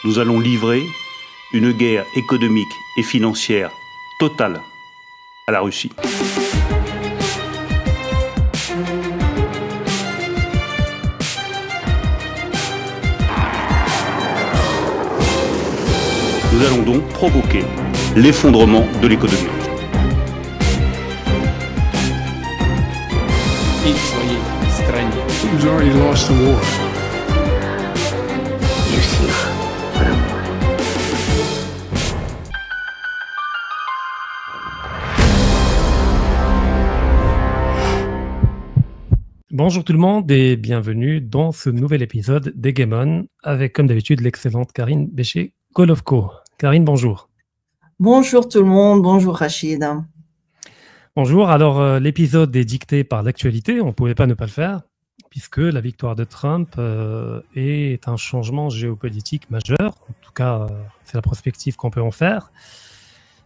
nous allons livrer une guerre économique et financière totale à la Russie. Nous allons donc provoquer l'effondrement de l'économie. He's already lost the war. И всех врагов. Bonjour tout le monde et bienvenue dans ce nouvel épisode des Game On avec comme d'habitude l'excellente Karine Bécher-Golovko. Karine, bonjour. Bonjour tout le monde, bonjour Rachid. Bonjour, alors l'épisode est dicté par l'actualité, on ne pouvait pas ne pas le faire, puisque la victoire de Trump est un changement géopolitique majeur, en tout cas c'est la prospective qu'on peut en faire,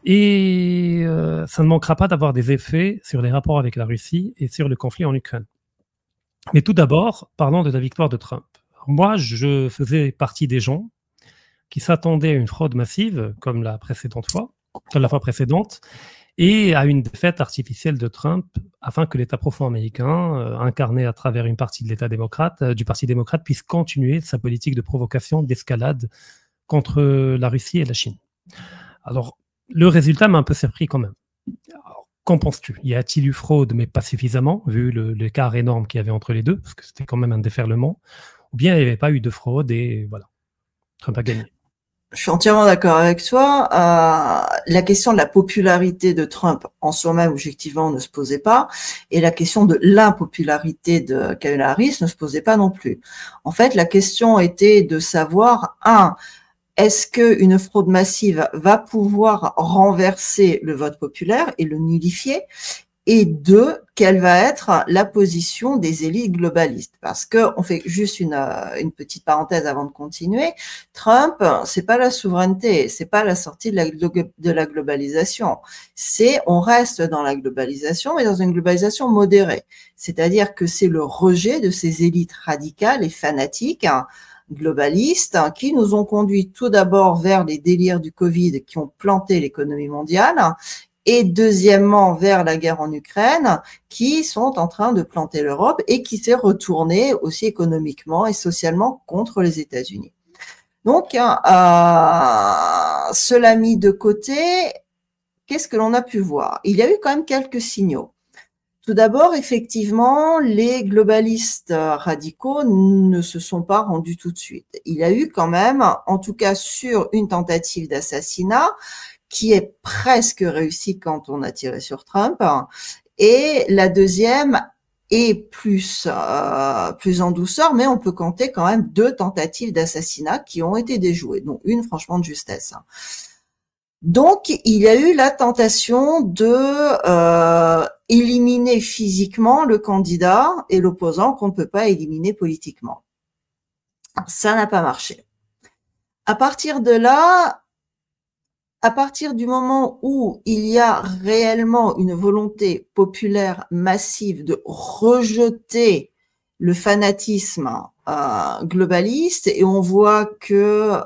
et ça ne manquera pas d'avoir des effets sur les rapports avec la Russie et sur le conflit en Ukraine. Mais tout d'abord, parlons de la victoire de Trump. Moi, je faisais partie des gens qui s'attendaient à une fraude massive, comme la fois précédente, et à une défaite artificielle de Trump, afin que l'État profond américain, incarné à travers une partie de l'État démocrate, du Parti démocrate, puisse continuer sa politique de provocation, d'escalade contre la Russie et la Chine. Alors, le résultat m'a un peu surpris quand même. Alors, qu'en penses-tu ? Y a-t-il eu fraude, mais pas suffisamment, vu l'écart énorme qu'il y avait entre les deux, parce que c'était quand même un déferlement, ou bien il n'y avait pas eu de fraude et voilà, Trump a gagné. Je suis entièrement d'accord avec toi. La question de la popularité de Trump en soi-même, objectivement, ne se posait pas. Et la question de l'impopularité de Kamala Harris ne se posait pas non plus. En fait, la question était de savoir, est-ce qu'une fraude massive va pouvoir renverser le vote populaire et le nullifier ? Et deux, quelle va être la position des élites globalistes? Parce que on fait juste une petite parenthèse avant de continuer. Trump, c'est pas la souveraineté, c'est pas la sortie de la globalisation. On reste dans la globalisation, mais dans une globalisation modérée. C'est-à-dire que c'est le rejet de ces élites radicales et fanatiques, globalistes, qui nous ont conduits tout d'abord vers les délires du Covid qui ont planté l'économie mondiale, et deuxièmement vers la guerre en Ukraine, qui sont en train de planter l'Europe et qui s'est retournée aussi économiquement et socialement contre les États-Unis. Donc, cela mis de côté, qu'est-ce que l'on a pu voir ? Il y a eu quand même quelques signaux. Tout d'abord, effectivement, les globalistes radicaux ne se sont pas rendus tout de suite. Il y a eu quand même, en tout cas sur une tentative d'assassinat, qui est presque réussi quand on a tiré sur Trump, et la deuxième est plus en douceur, mais on peut compter quand même 2 tentatives d'assassinat qui ont été déjouées, dont une franchement de justesse. Donc, il y a eu la tentation de éliminer physiquement le candidat et l'opposant qu'on ne peut pas éliminer politiquement. Ça n'a pas marché. À partir de là, à partir du moment où il y a réellement une volonté populaire massive de rejeter le fanatisme globaliste, et on voit que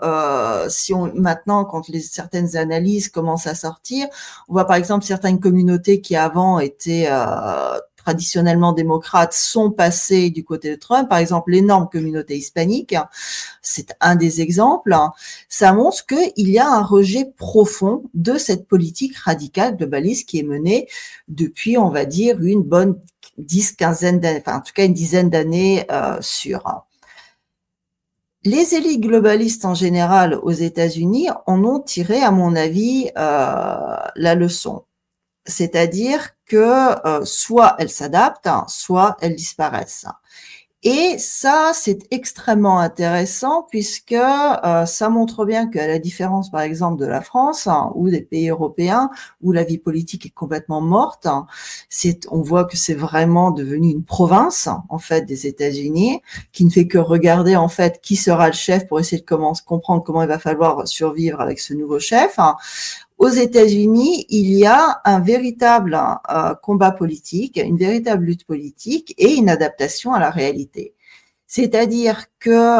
maintenant, quand certaines analyses commencent à sortir, on voit par exemple certaines communautés qui avant étaient traditionnellement démocrates sont passées du côté de Trump, par exemple l'énorme communauté hispanique, c'est un des exemples. Ça montre qu'il y a un rejet profond de cette politique radicale globaliste qui est menée depuis, on va dire, une bonne 10-15 d'années, enfin en tout cas une dizaine d'années sûres. Les élites globalistes en général aux États-Unis en ont tiré, à mon avis, la leçon. C'est-à-dire que soit elles s'adaptent, soit elles disparaissent. Et ça, c'est extrêmement intéressant puisque ça montre bien qu'à la différence, par exemple, de la France ou des pays européens où la vie politique est complètement morte, on voit que c'est vraiment devenu une province, en fait, des États-Unis, qui ne fait que regarder, en fait, qui sera le chef pour essayer de comprendre comment il va falloir survivre avec ce nouveau chef. Aux États-Unis, il y a un véritable combat politique, une véritable lutte politique et une adaptation à la réalité. C'est-à-dire que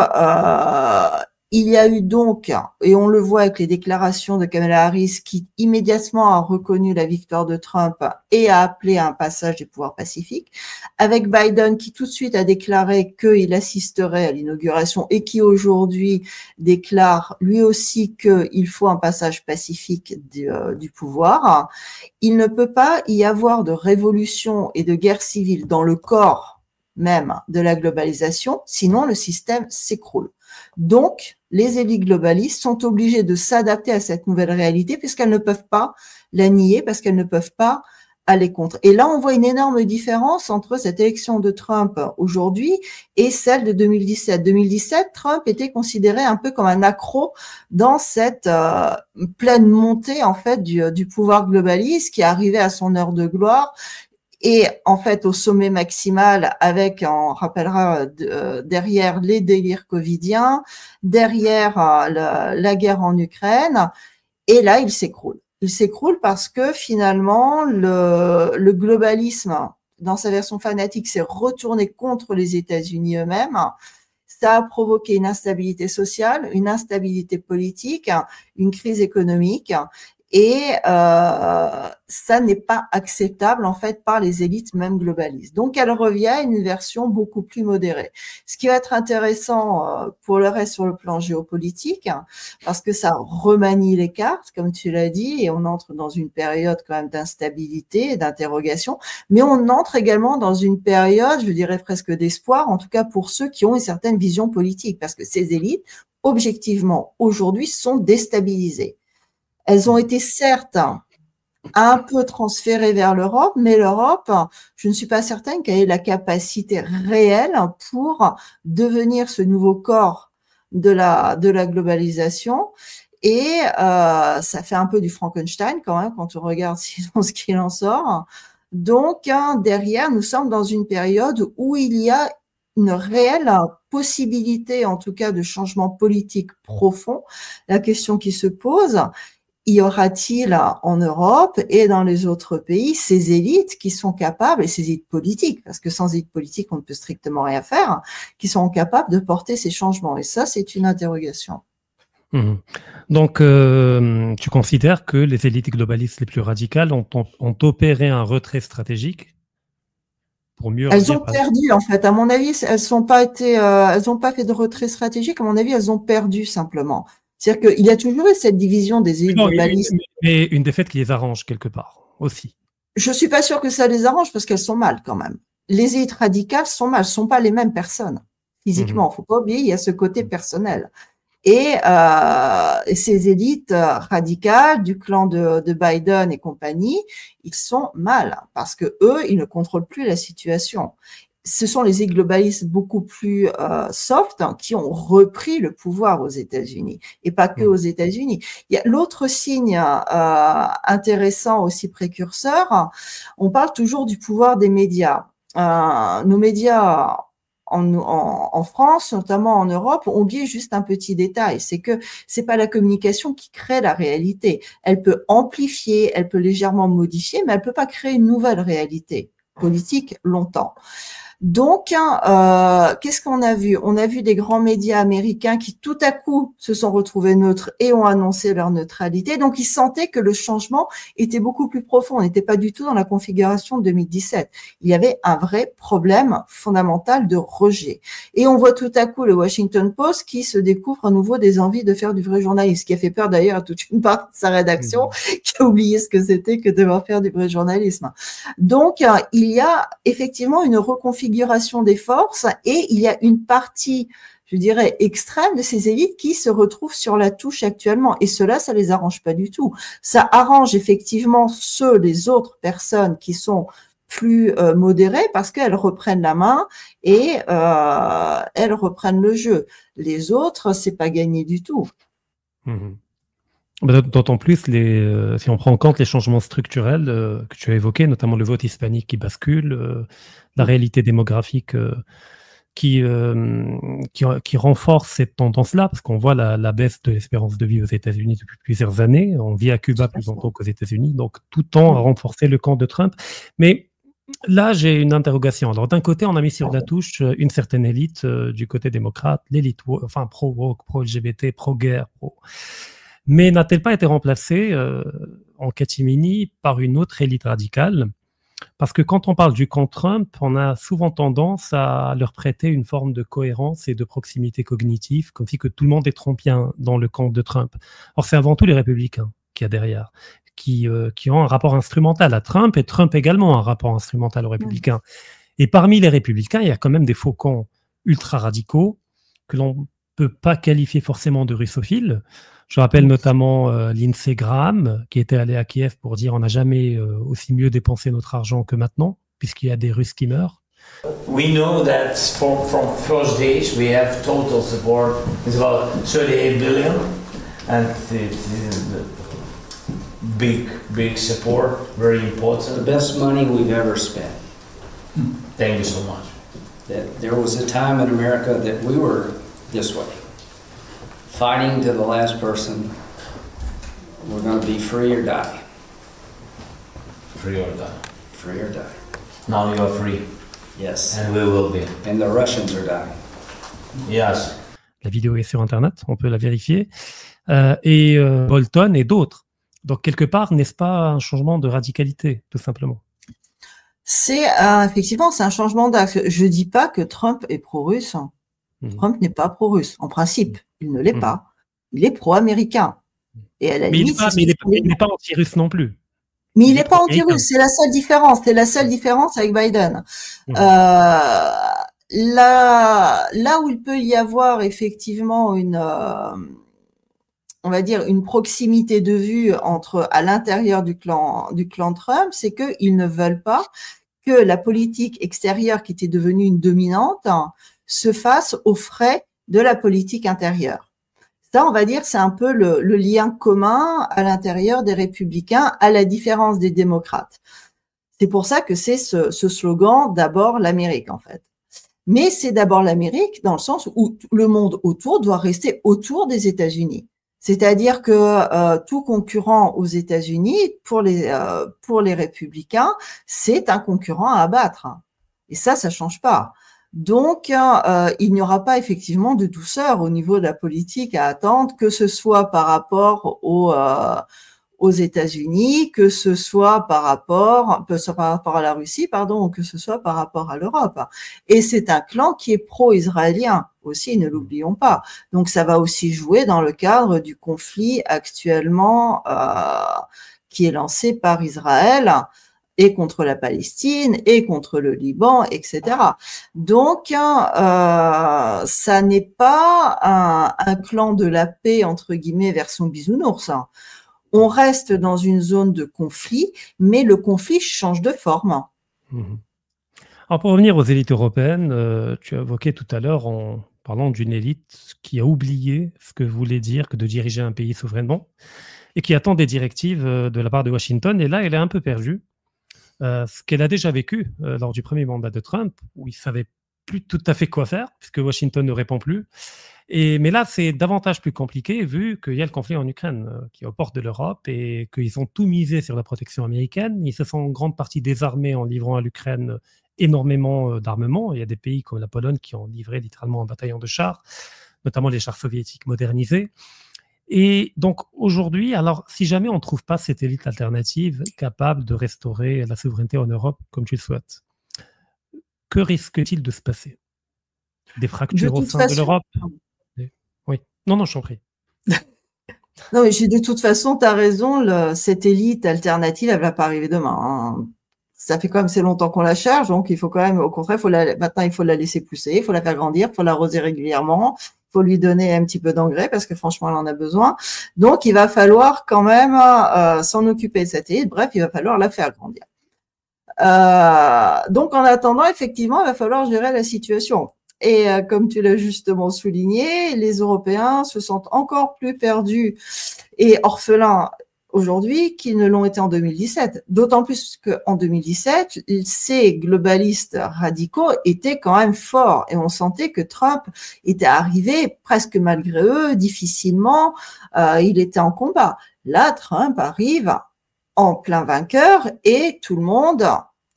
Il y a eu donc, et on le voit avec les déclarations de Kamala Harris, qui immédiatement a reconnu la victoire de Trump et a appelé à un passage des pouvoirs pacifiques, avec Biden qui tout de suite a déclaré qu'il assisterait à l'inauguration et qui aujourd'hui déclare lui aussi qu'il faut un passage pacifique du pouvoir. Il ne peut pas y avoir de révolution et de guerre civile dans le corps même de la globalisation, sinon le système s'écroule. Donc, les élites globalistes sont obligées de s'adapter à cette nouvelle réalité puisqu'elles ne peuvent pas la nier, parce qu'elles ne peuvent pas aller contre. Et là, on voit une énorme différence entre cette élection de Trump aujourd'hui et celle de 2017. 2017, Trump était considéré un peu comme un accro dans cette pleine montée en fait du pouvoir globaliste qui arrivait à son heure de gloire. Et en fait, au sommet maximal, avec, on rappellera, derrière les délires covidiens, derrière la guerre en Ukraine, et là, il s'écroule. Il s'écroule parce que finalement, le globalisme, dans sa version fanatique, s'est retourné contre les États-Unis eux-mêmes. Ça a provoqué une instabilité sociale, une instabilité politique, une crise économique. Et ça n'est pas acceptable en fait par les élites même globalistes. Donc elle revient à une version beaucoup plus modérée. Ce qui va être intéressant pour le reste sur le plan géopolitique, parce que ça remanie les cartes, comme tu l'as dit, et on entre dans une période quand même d'instabilité et d'interrogation, mais on entre également dans une période, je dirais presque d'espoir, en tout cas pour ceux qui ont une certaine vision politique, parce que ces élites, objectivement, aujourd'hui, sont déstabilisées. Elles ont été certes un peu transférées vers l'Europe, mais l'Europe, je ne suis pas certaine qu'elle ait la capacité réelle pour devenir ce nouveau corps de la globalisation. Et ça fait un peu du Frankenstein quand même quand on regarde ce qu'il en sort. Donc derrière, nous sommes dans une période où il y a une réelle possibilité, en tout cas, de changement politique profond. La question qui se pose, y aura-t-il en Europe et dans les autres pays ces élites qui sont capables, et ces élites politiques, parce que sans élites politiques, on ne peut strictement rien faire, qui sont capables de porter ces changements? Et ça, c'est une interrogation. Mmh. Donc, tu considères que les élites globalistes les plus radicales ont opéré un retrait stratégique pour mieux... Elles ont perdu, en fait. À mon avis, elles n'ont pas fait de retrait stratégique. À mon avis, elles ont perdu simplement. C'est-à-dire qu'il y a toujours eu cette division des élites globalistes. Mais une défaite qui les arrange quelque part aussi. Je suis pas sûre que ça les arrange parce qu'elles sont mal quand même. Les élites radicales sont mal, sont pas les mêmes personnes physiquement. Faut pas oublier, il y a ce côté personnel. Et ces élites radicales du clan de Biden et compagnie, ils sont mal parce que eux, ils ne contrôlent plus la situation. Ce sont les globalistes beaucoup plus soft qui ont repris le pouvoir aux États-Unis et pas que aux États-Unis. Il y a l'autre signe intéressant aussi précurseur. On parle toujours du pouvoir des médias. Nos médias en France, notamment en Europe, ont oublié juste un petit détail, c'est que c'est pas la communication qui crée la réalité. Elle peut amplifier, elle peut légèrement modifier, mais elle peut pas créer une nouvelle réalité politique longtemps. Donc, qu'est-ce qu'on a vu? On a vu des grands médias américains qui tout à coup se sont retrouvés neutres et ont annoncé leur neutralité. Donc, ils sentaient que le changement était beaucoup plus profond. On n'était pas du tout dans la configuration de 2017. Il y avait un vrai problème fondamental de rejet. Et on voit tout à coup le Washington Post qui se découvre à nouveau des envies de faire du vrai journalisme, ce qui a fait peur d'ailleurs à toute une partie de sa rédaction qui a oublié ce que c'était que de devoir faire du vrai journalisme. Donc, il y a effectivement une reconfiguration des forces et il y a une partie, je dirais, extrême de ces élites qui se retrouvent sur la touche actuellement. Et cela, ça les arrange pas du tout. Ça arrange effectivement les autres personnes qui sont plus modérées parce qu'elles reprennent la main et elles reprennent le jeu. Les autres, c'est pas gagné du tout. D'autant plus, si on prend en compte les changements structurels que tu as évoqués, notamment le vote hispanique qui bascule, la réalité démographique qui renforce cette tendance-là, parce qu'on voit la baisse de l'espérance de vie aux États-Unis depuis plusieurs années. On vit à Cuba plus longtemps qu'aux États-Unis, donc tout tend à renforcer le camp de Trump. Mais Là, j'ai une interrogation. Alors, d'un côté, on a mis sur la touche une certaine élite du côté démocrate, l'élite, enfin, pro-woke, pro-LGBT, pro-guerre, Mais n'a-t-elle pas été remplacée en catimini par une autre élite radicale? Parce que quand on parle du camp Trump, on a souvent tendance à leur prêter une forme de cohérence et de proximité cognitive, comme si que tout le monde est trumpien dans le camp de Trump. Or, c'est avant tout les républicains qu'il y a derrière, qui ont un rapport instrumental à Trump, et Trump également un rapport instrumental aux républicains. Et parmi les républicains, il y a quand même des faucons ultra-radicaux que l'on ne peut pas qualifier forcément de russophiles. Je rappelle notamment Lindsey Graham, qui était allé à Kiev pour dire on n'a jamais aussi mieux dépensé notre argent que maintenant, puisqu'il y a des Russes qui meurent. We know that from first days we have total support. It's about 38 billion, and it's big support, very important. The best money we've ever spent. Thank you so much. There was a time in America that we were this way, fighting to the last person. We're going to be free or die. Free or die. Free or die. Now you are free. Yes. And we will be. And the Russians are dying. Yes. La vidéo est sur Internet, on peut la vérifier. Et Bolton et d'autres. Donc, quelque part, n'est-ce pas un changement de radicalité, tout simplement? C'est effectivement, c'est un changement d'axe. Je dis pas que Trump est pro-russe. Trump n'est pas pro-russe. En principe, il ne l'est pas. Il est pro-américain. Et à la limite, il n'est pas anti-russe non plus. Mais il n'est pas anti-russe. C'est la seule différence. C'est la seule différence avec Biden. Là où il peut y avoir effectivement on va dire une proximité de vue à l'intérieur du clan Trump, c'est qu'ils ne veulent pas que la politique extérieure qui était devenue une dominante se fasse aux frais de la politique intérieure. Ça, on va dire, c'est un peu le lien commun à l'intérieur des républicains, à la différence des démocrates. C'est pour ça que c'est ce slogan « D'abord l'Amérique », en fait. Mais c'est d'abord l'Amérique dans le sens où le monde autour doit rester autour des États-Unis. C'est-à-dire que tout concurrent aux États-Unis, pour les républicains, c'est un concurrent à abattre. Et ça change pas. Donc, il n'y aura pas effectivement de douceur au niveau de la politique à attendre, que ce soit par rapport aux États-Unis, que ce soit par rapport à la Russie, ou que ce soit par rapport à l'Europe. Et c'est un clan qui est pro-israélien aussi, ne l'oublions pas. Donc, ça va aussi jouer dans le cadre du conflit actuellement qui est lancé par Israël et contre la Palestine et contre le Liban, etc. Donc, ça n'est pas un clan de la paix, entre guillemets, version bisounours. On reste dans une zone de conflit, mais le conflit change de forme. Alors, pour revenir aux élites européennes, tu as évoqué tout à l'heure en parlant d'une élite qui a oublié ce que voulait dire que de diriger un pays souverainement et qui attend des directives de la part de Washington. Et là, elle est un peu perdue. Ce qu'elle a déjà vécu lors du premier mandat de Trump, où il ne savait plus tout à fait quoi faire, puisque Washington ne répond plus. Mais là, c'est davantage plus compliqué, vu qu'il y a le conflit en Ukraine, qui est aux portes de l'Europe, et qu'ils ont tout misé sur la protection américaine. Ils se sont en grande partie désarmés en livrant à l'Ukraine énormément d'armements. Il y a des pays comme la Pologne qui ont livré littéralement un bataillon de chars, notamment les chars soviétiques modernisés. Et donc aujourd'hui, alors si jamais on ne trouve pas cette élite alternative capable de restaurer la souveraineté en Europe comme tu le souhaites, que risque-t-il de se passer? Des fractures au sein de l'Europe? Oui. Non, je t'en prie. Non, mais de toute façon, tu as raison, cette élite alternative, elle ne va pas arriver demain. Hein. Ça fait quand même assez longtemps qu'on la cherche, donc il faut quand même, au contraire, maintenant il faut la laisser pousser, il faut la faire grandir, il faut l'arroser régulièrement. Faut lui donner un petit peu d'engrais parce que franchement, elle en a besoin. Donc, il va falloir quand même s'en occuper de cette élite. Bref, il va falloir la faire grandir. Donc, en attendant, effectivement, il va falloir gérer la situation. Et comme tu l'as justement souligné, les Européens se sentent encore plus perdus et orphelins aujourd'hui qu'ils ne l'ont été en 2017. D'autant plus qu'en 2017, ces globalistes radicaux étaient quand même forts et on sentait que Trump était arrivé presque malgré eux, difficilement, il était en combat. Là, Trump arrive en plein vainqueur et tout le monde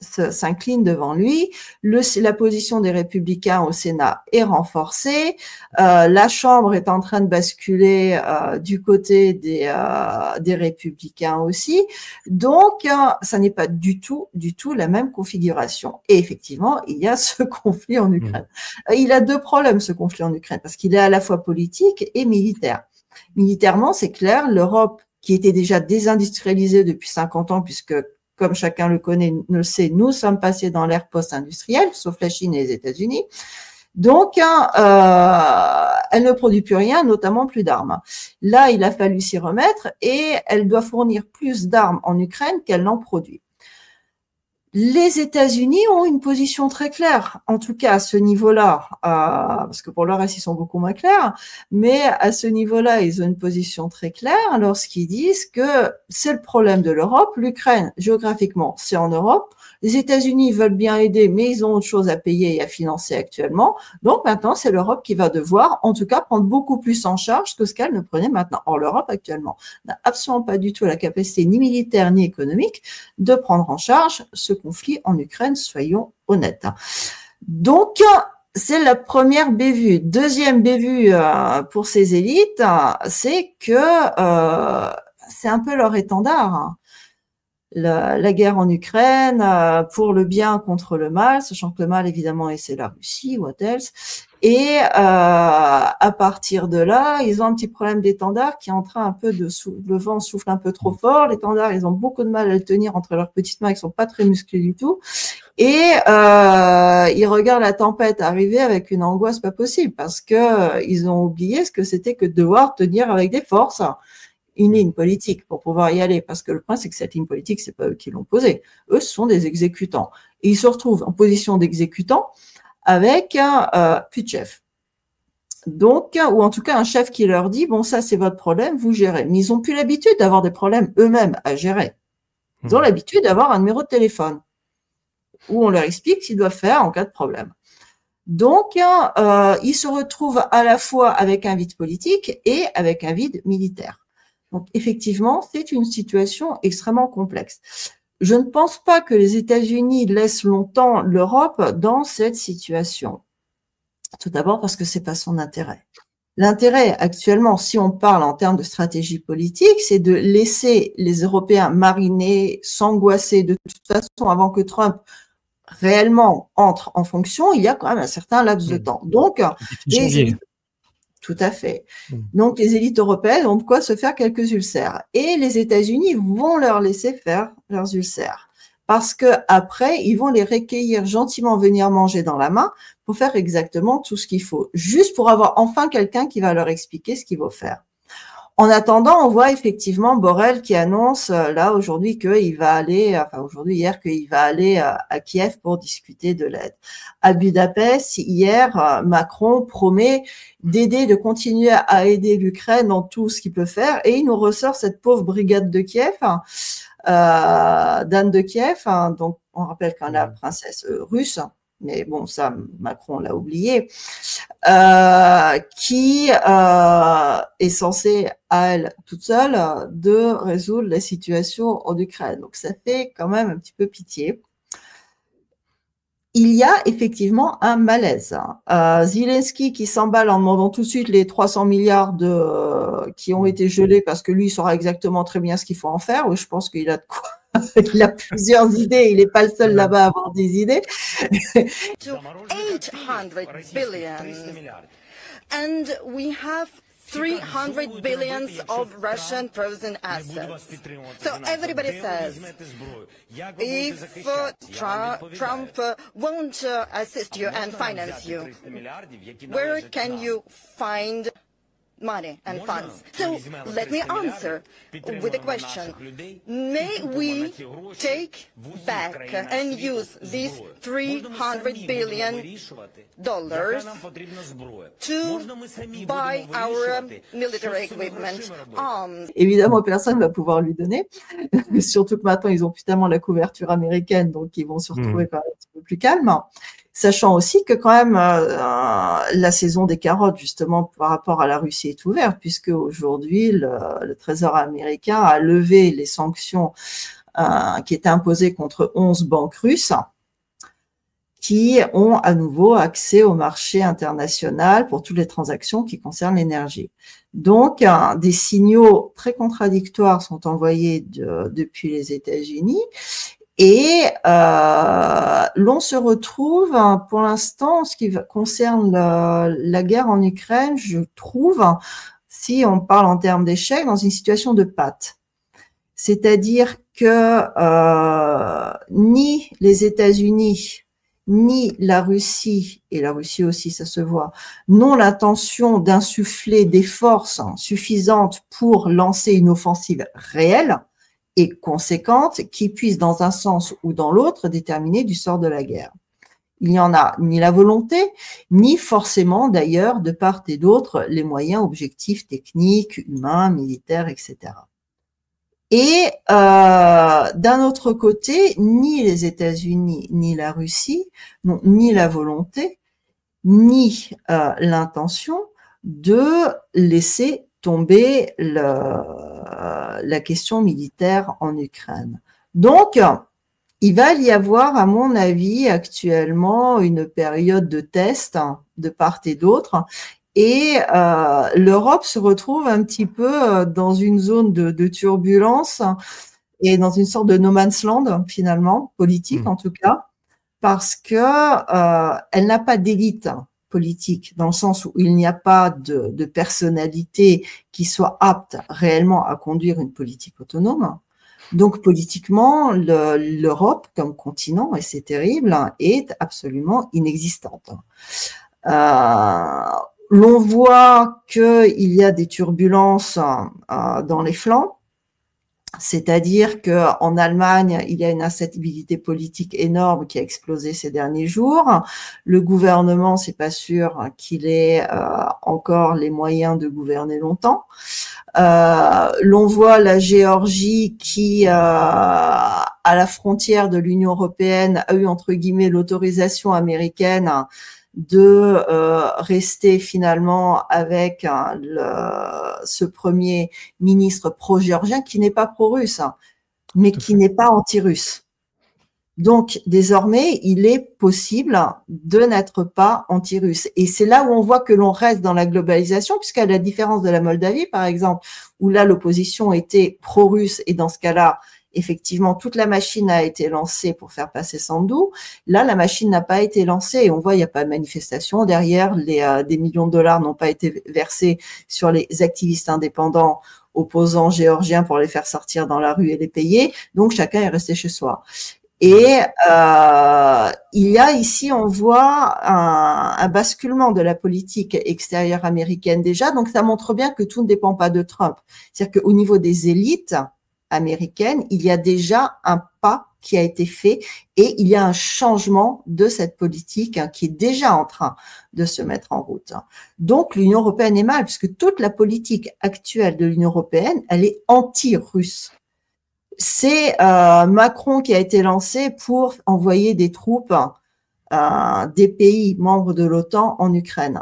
s'incline devant lui. La position des républicains au Sénat est renforcée. La Chambre est en train de basculer du côté des républicains aussi. Donc, ça n'est pas du tout la même configuration. Et effectivement, il y a ce conflit en Ukraine. Il a deux problèmes, ce conflit en Ukraine, parce qu'il est à la fois politique et militaire. Militairement, c'est clair, l'Europe, qui était déjà désindustrialisée depuis 50 ans, puisque comme chacun le connaît, le sait, nous sommes passés dans l'ère post-industrielle, sauf la Chine et les États-Unis. Donc, elle ne produit plus rien, notamment plus d'armes. Là, il a fallu s'y remettre et elle doit fournir plus d'armes en Ukraine qu'elle n'en produit. Les États-Unis ont une position très claire, en tout cas à ce niveau-là, parce que pour le reste, ils sont beaucoup moins clairs, mais à ce niveau-là, ils ont une position très claire lorsqu'ils disent que c'est le problème de l'Europe. L'Ukraine, géographiquement, c'est en Europe. Les États-Unis veulent bien aider, mais ils ont autre chose à payer et à financer actuellement. Donc maintenant, c'est l'Europe qui va devoir, en tout cas, prendre beaucoup plus en charge que ce qu'elle ne prenait maintenant. Or, l'Europe, actuellement, n'a absolument pas du tout la capacité ni militaire ni économique de prendre en charge ce conflit en Ukraine, soyons honnêtes. Donc, c'est la première bévue. Deuxième bévue pour ces élites, c'est que c'est un peu leur étendard. La guerre en Ukraine, pour le bien contre le mal, sachant que le mal, évidemment, et c'est la Russie, what else. Et à partir de là, ils ont un petit problème d'étendard qui est en train un peu le vent souffle un peu trop fort. L'étendard, ils ont beaucoup de mal à le tenir entre leurs petites mains, ils sont pas très musclés du tout. Et ils regardent la tempête arriver avec une angoisse pas possible parce que ils ont oublié ce que c'était que de devoir tenir avec des forces une ligne politique pour pouvoir y aller, parce que le problème, c'est que cette ligne politique, c'est pas eux qui l'ont posée. Eux, ce sont des exécutants. Et ils se retrouvent en position d'exécutant avec plus de chef. Donc, ou en tout cas, un chef qui leur dit, bon, ça, c'est votre problème, vous gérez. Mais ils ont plus l'habitude d'avoir des problèmes eux-mêmes à gérer. Ils ont l'habitude d'avoir un numéro de téléphone où on leur explique ce qu'ils doivent faire en cas de problème. Donc, ils se retrouvent à la fois avec un vide politique et avec un vide militaire. Donc, effectivement, c'est une situation extrêmement complexe. Je ne pense pas que les États-Unis laissent longtemps l'Europe dans cette situation. Tout d'abord parce que c'est pas son intérêt. L'intérêt actuellement, si on parle en termes de stratégie politique, c'est de laisser les Européens mariner, s'angoisser. De toute façon, avant que Trump réellement entre en fonction, il y a quand même un certain laps de temps. Donc, tout à fait. Donc, les élites européennes ont de quoi se faire quelques ulcères. Et les États-Unis vont leur laisser faire leurs ulcères. Parce que après, ils vont les recueillir gentiment, venir manger dans la main pour faire exactement tout ce qu'il faut. Juste pour avoir enfin quelqu'un qui va leur expliquer ce qu'il faut faire. En attendant, on voit effectivement Borrell qui annonce là aujourd'hui qu'il va aller, enfin aujourd'hui, hier, qu'il va aller à Kiev pour discuter de l'aide. À Budapest, hier, Macron promet d'aider, de continuer à aider l'Ukraine dans tout ce qu'il peut faire, et il nous ressort cette pauvre brigade de Kiev, d'Anne de Kiev, donc on rappelle qu'on a la princesse russe, mais bon, ça, Macron l'a oublié, qui est censée, à elle toute seule, de résoudre la situation en Ukraine. Donc, ça fait quand même un petit peu pitié. Il y a effectivement un malaise. Zelensky qui s'emballe en demandant tout de suite les 300 milliards qui ont été gelés parce que lui, il saura exactement très bien ce qu'il faut en faire. Oui, je pense qu'il a de quoi. Il a plusieurs idées, il n'est pas le seul là-bas à avoir des idées. To 800 billion. And we have 300 billions of Russian frozen assets. So everybody says, if Trump won't assist you and finance you, where can you find money and funds? So let me answer with a question. May we take back and use these $300 billion to buy our military equipment, arms? Évidemment, personne ne va pouvoir lui donner, surtout que maintenant, ils ont plus tellement la couverture américaine, donc ils vont se retrouver quand même un petit peu plus calmes. Sachant aussi que quand même la saison des carottes, justement, par rapport à la Russie est ouverte, puisque aujourd'hui, le Trésor américain a levé les sanctions qui était imposée contre 11 banques russes, qui ont à nouveau accès au marché international pour toutes les transactions qui concernent l'énergie. Donc, des signaux très contradictoires sont envoyés depuis les États-Unis et l'on se retrouve, pour l'instant, en ce qui concerne la guerre en Ukraine, je trouve, si on parle en termes d'échec, dans une situation de patte. C'est-à-dire que ni les États-Unis ni la Russie, et la Russie aussi, ça se voit, n'ont l'intention d'insuffler des forces suffisantes pour lancer une offensive réelle et conséquente qui puisse, dans un sens ou dans l'autre, déterminer du sort de la guerre. Il n'y en a ni la volonté, ni forcément, d'ailleurs, de part et d'autre, les moyens objectifs techniques, humains, militaires, etc. Et d'un autre côté, ni les États-Unis ni la Russie n'ont ni la volonté ni l'intention de laisser tomber la question militaire en Ukraine. Donc, il va y avoir, à mon avis, actuellement une période de test de part et d'autre. Et l'Europe se retrouve un petit peu dans une zone de turbulence et dans une sorte de no man's land, finalement, politique en tout cas, parce que elle n'a pas d'élite politique, dans le sens où il n'y a pas de personnalité qui soit apte réellement à conduire une politique autonome. Donc politiquement, l'Europe comme continent, et c'est terrible, est absolument inexistante. L'on voit qu'il y a des turbulences dans les flancs, c'est-à-dire qu'en Allemagne, il y a une instabilité politique énorme qui a explosé ces derniers jours. Le gouvernement, c'est pas sûr qu'il ait encore les moyens de gouverner longtemps. L'on voit la Géorgie qui, à la frontière de l'Union européenne, a eu entre guillemets l'autorisation américaine de rester finalement avec ce premier ministre pro-géorgien qui n'est pas pro-russe, mais qui n'est pas anti-russe. Donc, désormais, il est possible de n'être pas anti-russe. Et c'est là où on voit que l'on reste dans la globalisation, puisqu'à la différence de la Moldavie, par exemple, où là, l'opposition était pro-russe, et dans ce cas-là, effectivement, toute la machine a été lancée pour faire passer Sandu. Là, la machine n'a pas été lancée et on voit, il n'y a pas de manifestation. Derrière, des millions de dollars n'ont pas été versés sur les activistes indépendants opposants géorgiens pour les faire sortir dans la rue et les payer. Donc, chacun est resté chez soi. Et il y a ici, on voit un basculement de la politique extérieure américaine déjà. Donc, ça montre bien que tout ne dépend pas de Trump. C'est-à-dire qu'au niveau des élites américaine, il y a déjà un pas qui a été fait et il y a un changement de cette politique qui est déjà en train de se mettre en route. Donc, l'Union européenne est mal puisque toute la politique actuelle de l'Union européenne, elle est anti-russe. C'est Macron qui a été lancé pour envoyer des troupes des pays membres de l'OTAN en Ukraine.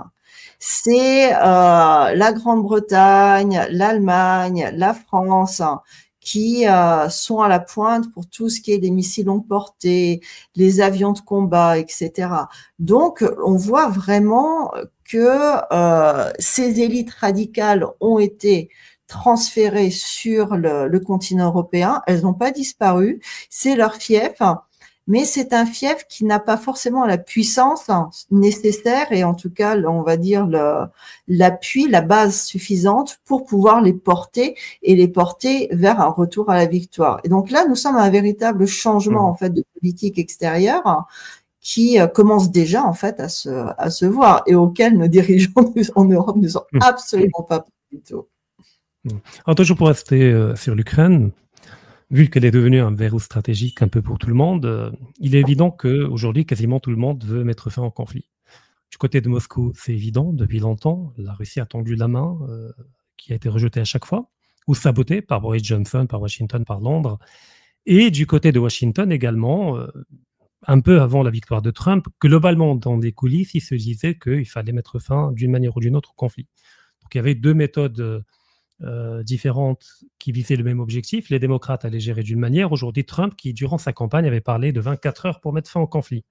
C'est la Grande-Bretagne, l'Allemagne, la France qui sont à la pointe pour tout ce qui est des missiles longue portée, les avions de combat, etc. Donc, on voit vraiment que ces élites radicales ont été transférées sur le continent européen. Elles n'ont pas disparu. C'est leur fief, mais c'est un fief qui n'a pas forcément la puissance nécessaire et en tout cas, on va dire l'appui, la base suffisante pour pouvoir les porter et les porter vers un retour à la victoire. Et donc là, nous sommes à un véritable changement en fait de politique extérieure qui commence déjà en fait à se voir et auquel nos dirigeants en Europe ne sont absolument pas prêts du tout. Alors toujours pour rester sur l'Ukraine, vu qu'elle est devenue un verrou stratégique un peu pour tout le monde, il est évident qu'aujourd'hui, quasiment tout le monde veut mettre fin au conflit. Du côté de Moscou, c'est évident, depuis longtemps, la Russie a tendu la main, qui a été rejetée à chaque fois, ou sabotée par Boris Johnson, par Washington, par Londres. Et du côté de Washington également, un peu avant la victoire de Trump, globalement, dans des coulisses, il se disait qu'il fallait mettre fin d'une manière ou d'une autre au conflit. Donc il y avait deux méthodes différentes qui visaient le même objectif. Les démocrates allaient gérer d'une manière. Aujourd'hui, Trump, qui durant sa campagne avait parlé de 24 heures pour mettre fin au conflit.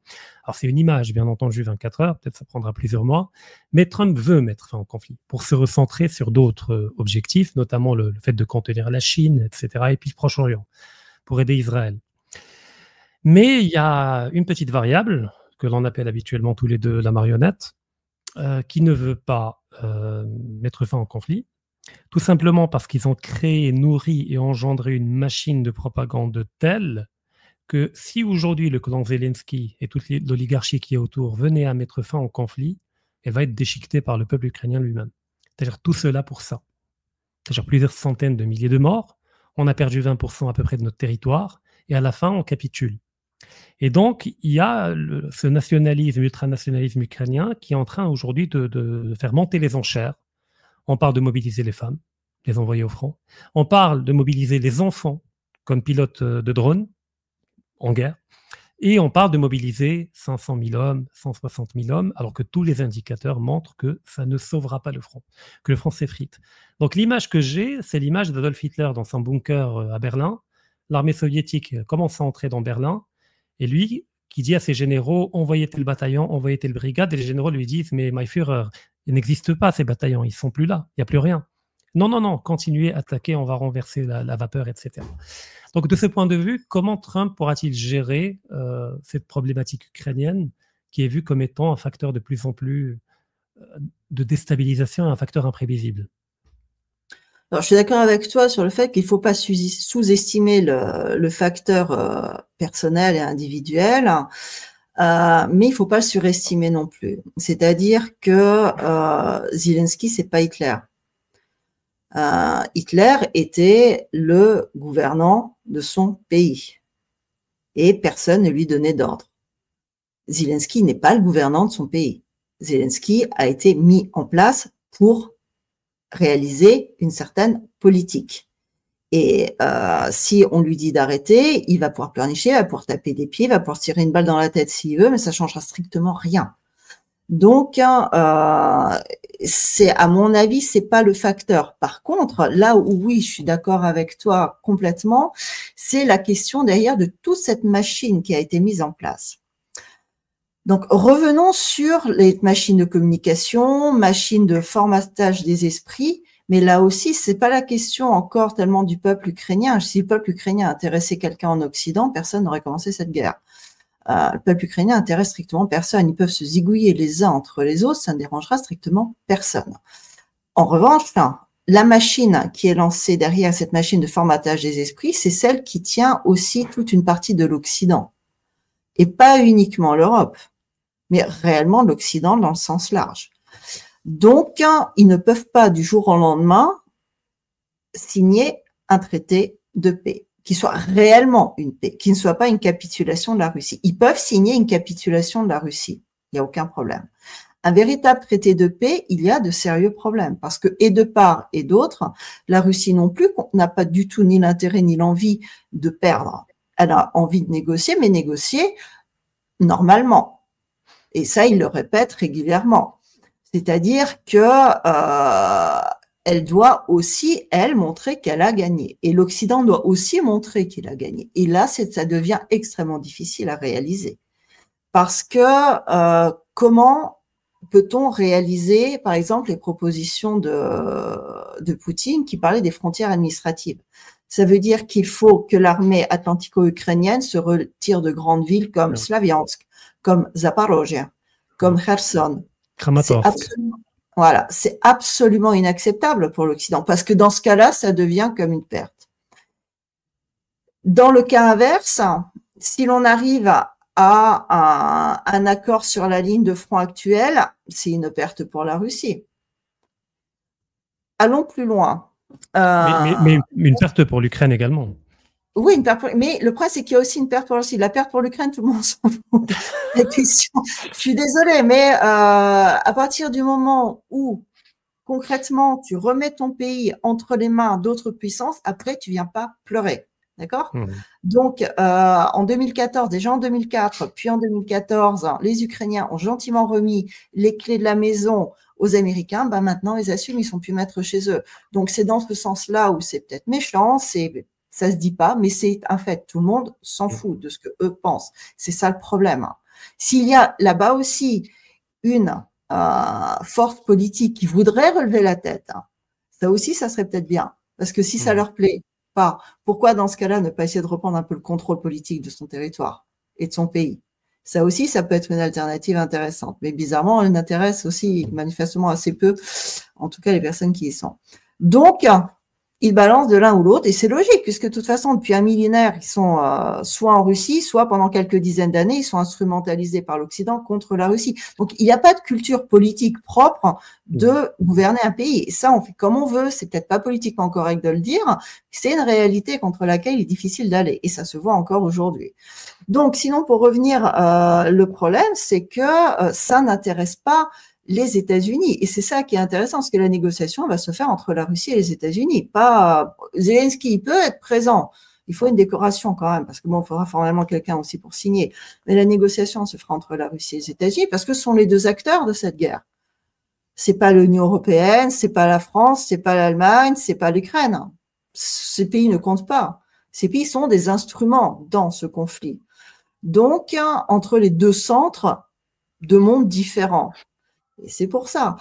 Alors c'est une image, bien entendu, 24 heures, peut-être ça prendra plusieurs mois, mais Trump veut mettre fin au conflit pour se recentrer sur d'autres objectifs, notamment le fait de contenir la Chine, etc., et puis le Proche-Orient, pour aider Israël. Mais il y a une petite variable, que l'on appelle habituellement tous les deux la marionnette, qui ne veut pas mettre fin au conflit, tout simplement parce qu'ils ont créé, nourri et engendré une machine de propagande telle que si aujourd'hui le clan Zelensky et toute l'oligarchie qui est autour venait à mettre fin au conflit, elle va être déchiquetée par le peuple ukrainien lui-même. C'est-à-dire tout cela pour ça. C'est-à-dire plusieurs centaines de milliers de morts, on a perdu 20% à peu près de notre territoire, et à la fin, on capitule. Et donc, il y a ce nationalisme, ultranationalisme ukrainien qui est en train aujourd'hui de faire monter les enchères. On parle de mobiliser les femmes, les envoyer au front. On parle de mobiliser les enfants comme pilotes de drones en guerre. Et on parle de mobiliser 500 000 hommes, 160 000 hommes, alors que tous les indicateurs montrent que ça ne sauvera pas le front, que le front s'effrite. Donc l'image que j'ai, c'est l'image d'Adolf Hitler dans son bunker à Berlin. L'armée soviétique commence à entrer dans Berlin. Et lui, qui dit à ses généraux, envoyez tel bataillon, envoyez telle brigade, et les généraux lui disent, mais my Führer, il n'existe pas ces bataillons, ils ne sont plus là, il n'y a plus rien. Non, non, non, continuez, attaquez, on va renverser la vapeur, etc. Donc de ce point de vue, comment Trump pourra-t-il gérer cette problématique ukrainienne qui est vue comme étant un facteur de plus en plus de déstabilisation, un facteur imprévisible? Alors, je suis d'accord avec toi sur le fait qu'il ne faut pas sous-estimer le facteur personnel et individuel, mais il ne faut pas le surestimer non plus. C'est-à-dire que Zelensky, c'est pas Hitler. Hitler était le gouvernant de son pays et personne ne lui donnait d'ordre. Zelensky n'est pas le gouvernant de son pays. Zelensky a été mis en place pour réaliser une certaine politique. Et si on lui dit d'arrêter, il va pouvoir pleurnicher, il va pouvoir taper des pieds, il va pouvoir tirer une balle dans la tête s'il veut, mais ça changera strictement rien. Donc, c'est, à mon avis, c'est pas le facteur. Par contre, là où oui, je suis d'accord avec toi complètement, c'est la question derrière de toute cette machine qui a été mise en place. Donc, revenons sur les machines de communication, machines de formatage des esprits, mais là aussi, c'est pas la question encore tellement du peuple ukrainien. Si le peuple ukrainien intéressait quelqu'un en Occident, personne n'aurait commencé cette guerre. Le peuple ukrainien intéresse strictement personne. Ils peuvent se zigouiller les uns entre les autres, ça ne dérangera strictement personne. En revanche, la machine qui est lancée derrière cette machine de formatage des esprits, c'est celle qui tient aussi toute une partie de l'Occident. Et pas uniquement l'Europe, mais réellement l'Occident dans le sens large. Donc, ils ne peuvent pas du jour au lendemain signer un traité de paix qui soit réellement une paix, qui ne soit pas une capitulation de la Russie. Ils peuvent signer une capitulation de la Russie, il n'y a aucun problème. Un véritable traité de paix, il y a de sérieux problèmes, parce que, et de part et d'autre, la Russie non plus n'a pas du tout ni l'intérêt ni l'envie de perdre. Elle a envie de négocier, mais négocier normalement. Et ça, il le répète régulièrement. C'est-à-dire que elle doit aussi, elle, montrer qu'elle a gagné. Et l'Occident doit aussi montrer qu'il a gagné. Et là, ça devient extrêmement difficile à réaliser. Parce que comment peut-on réaliser, par exemple, les propositions de Poutine qui parlaient des frontières administratives? Ça veut dire qu'il faut que l'armée atlantico-ukrainienne se retire de grandes villes comme Slaviansk, comme Zaporozhye, comme Kherson. C'est absolument inacceptable pour l'Occident, parce que dans ce cas-là, ça devient comme une perte. Dans le cas inverse, si l'on arrive à un accord sur la ligne de front actuelle, c'est une perte pour la Russie. Allons plus loin. Mais une perte pour l'Ukraine également. Oui, une perte mais le problème, c'est qu'il y a aussi une perte pour la Russie. La perte pour l'Ukraine, tout le monde s'en fout. La question, je suis désolée, mais à partir du moment où, concrètement, tu remets ton pays entre les mains d'autres puissances, après, tu viens pas pleurer. D'accord ? Donc, en 2014, déjà en 2004, puis en 2014, les Ukrainiens ont gentiment remis les clés de la maison aux Américains, bah maintenant ils assument, ils sont plus maîtres chez eux. Donc c'est dans ce sens-là où c'est peut-être méchant, ça se dit pas, mais c'est un fait. Tout le monde s'en fout de ce que eux pensent. C'est ça le problème. S'il y a là-bas aussi une force politique qui voudrait relever la tête, ça aussi, ça serait peut-être bien. Parce que si ça leur plaît pas, pourquoi dans ce cas-là ne pas essayer de reprendre un peu le contrôle politique de son territoire et de son pays? Ça aussi, ça peut être une alternative intéressante. Mais bizarrement, elle n'intéresse aussi manifestement assez peu, en tout cas les personnes qui y sont. Donc, ils balancent de l'un ou l'autre, et c'est logique, puisque de toute façon, depuis un millénaire, ils sont soit en Russie, soit pendant quelques dizaines d'années, ils sont instrumentalisés par l'Occident contre la Russie. Donc, il n'y a pas de culture politique propre de gouverner un pays. Et ça, on fait comme on veut, c'est peut-être pas politiquement correct de le dire, c'est une réalité contre laquelle il est difficile d'aller, et ça se voit encore aujourd'hui. Donc, sinon, pour revenir, le problème, c'est que ça n'intéresse pas les États-Unis. Et c'est ça qui est intéressant, parce que la négociation va se faire entre la Russie et les États-Unis. Pas Zelensky, il peut être présent. Il faut une décoration quand même, parce que bon, il faudra formellement quelqu'un aussi pour signer. Mais la négociation se fera entre la Russie et les États-Unis, parce que ce sont les deux acteurs de cette guerre. C'est pas l'Union européenne, c'est pas la France, c'est pas l'Allemagne, c'est pas l'Ukraine. Ces pays ne comptent pas. Ces pays sont des instruments dans ce conflit. Donc, entre les deux centres de mondes différents. Et c'est pour ça.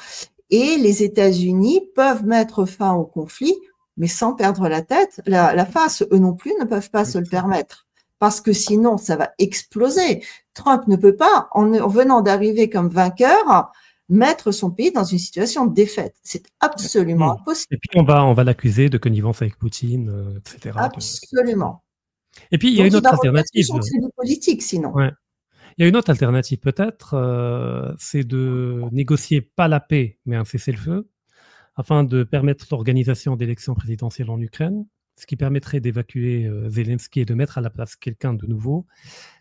Et les États-Unis peuvent mettre fin au conflit, mais sans perdre la tête, la face. Eux non plus ne peuvent pas se le permettre. Parce que sinon, ça va exploser. Trump ne peut pas, en venant d'arriver comme vainqueur, mettre son pays dans une situation de défaite. C'est absolument impossible. Et puis, on va l'accuser de connivence avec Poutine, etc. Absolument. Et puis, il y a une autre alternative. C'est politique, sinon. Ouais. Il y a une autre alternative peut-être, c'est de négocier pas la paix, mais un cessez-le-feu, afin de permettre l'organisation d'élections présidentielles en Ukraine, ce qui permettrait d'évacuer Zelensky et de mettre à la place quelqu'un de nouveau,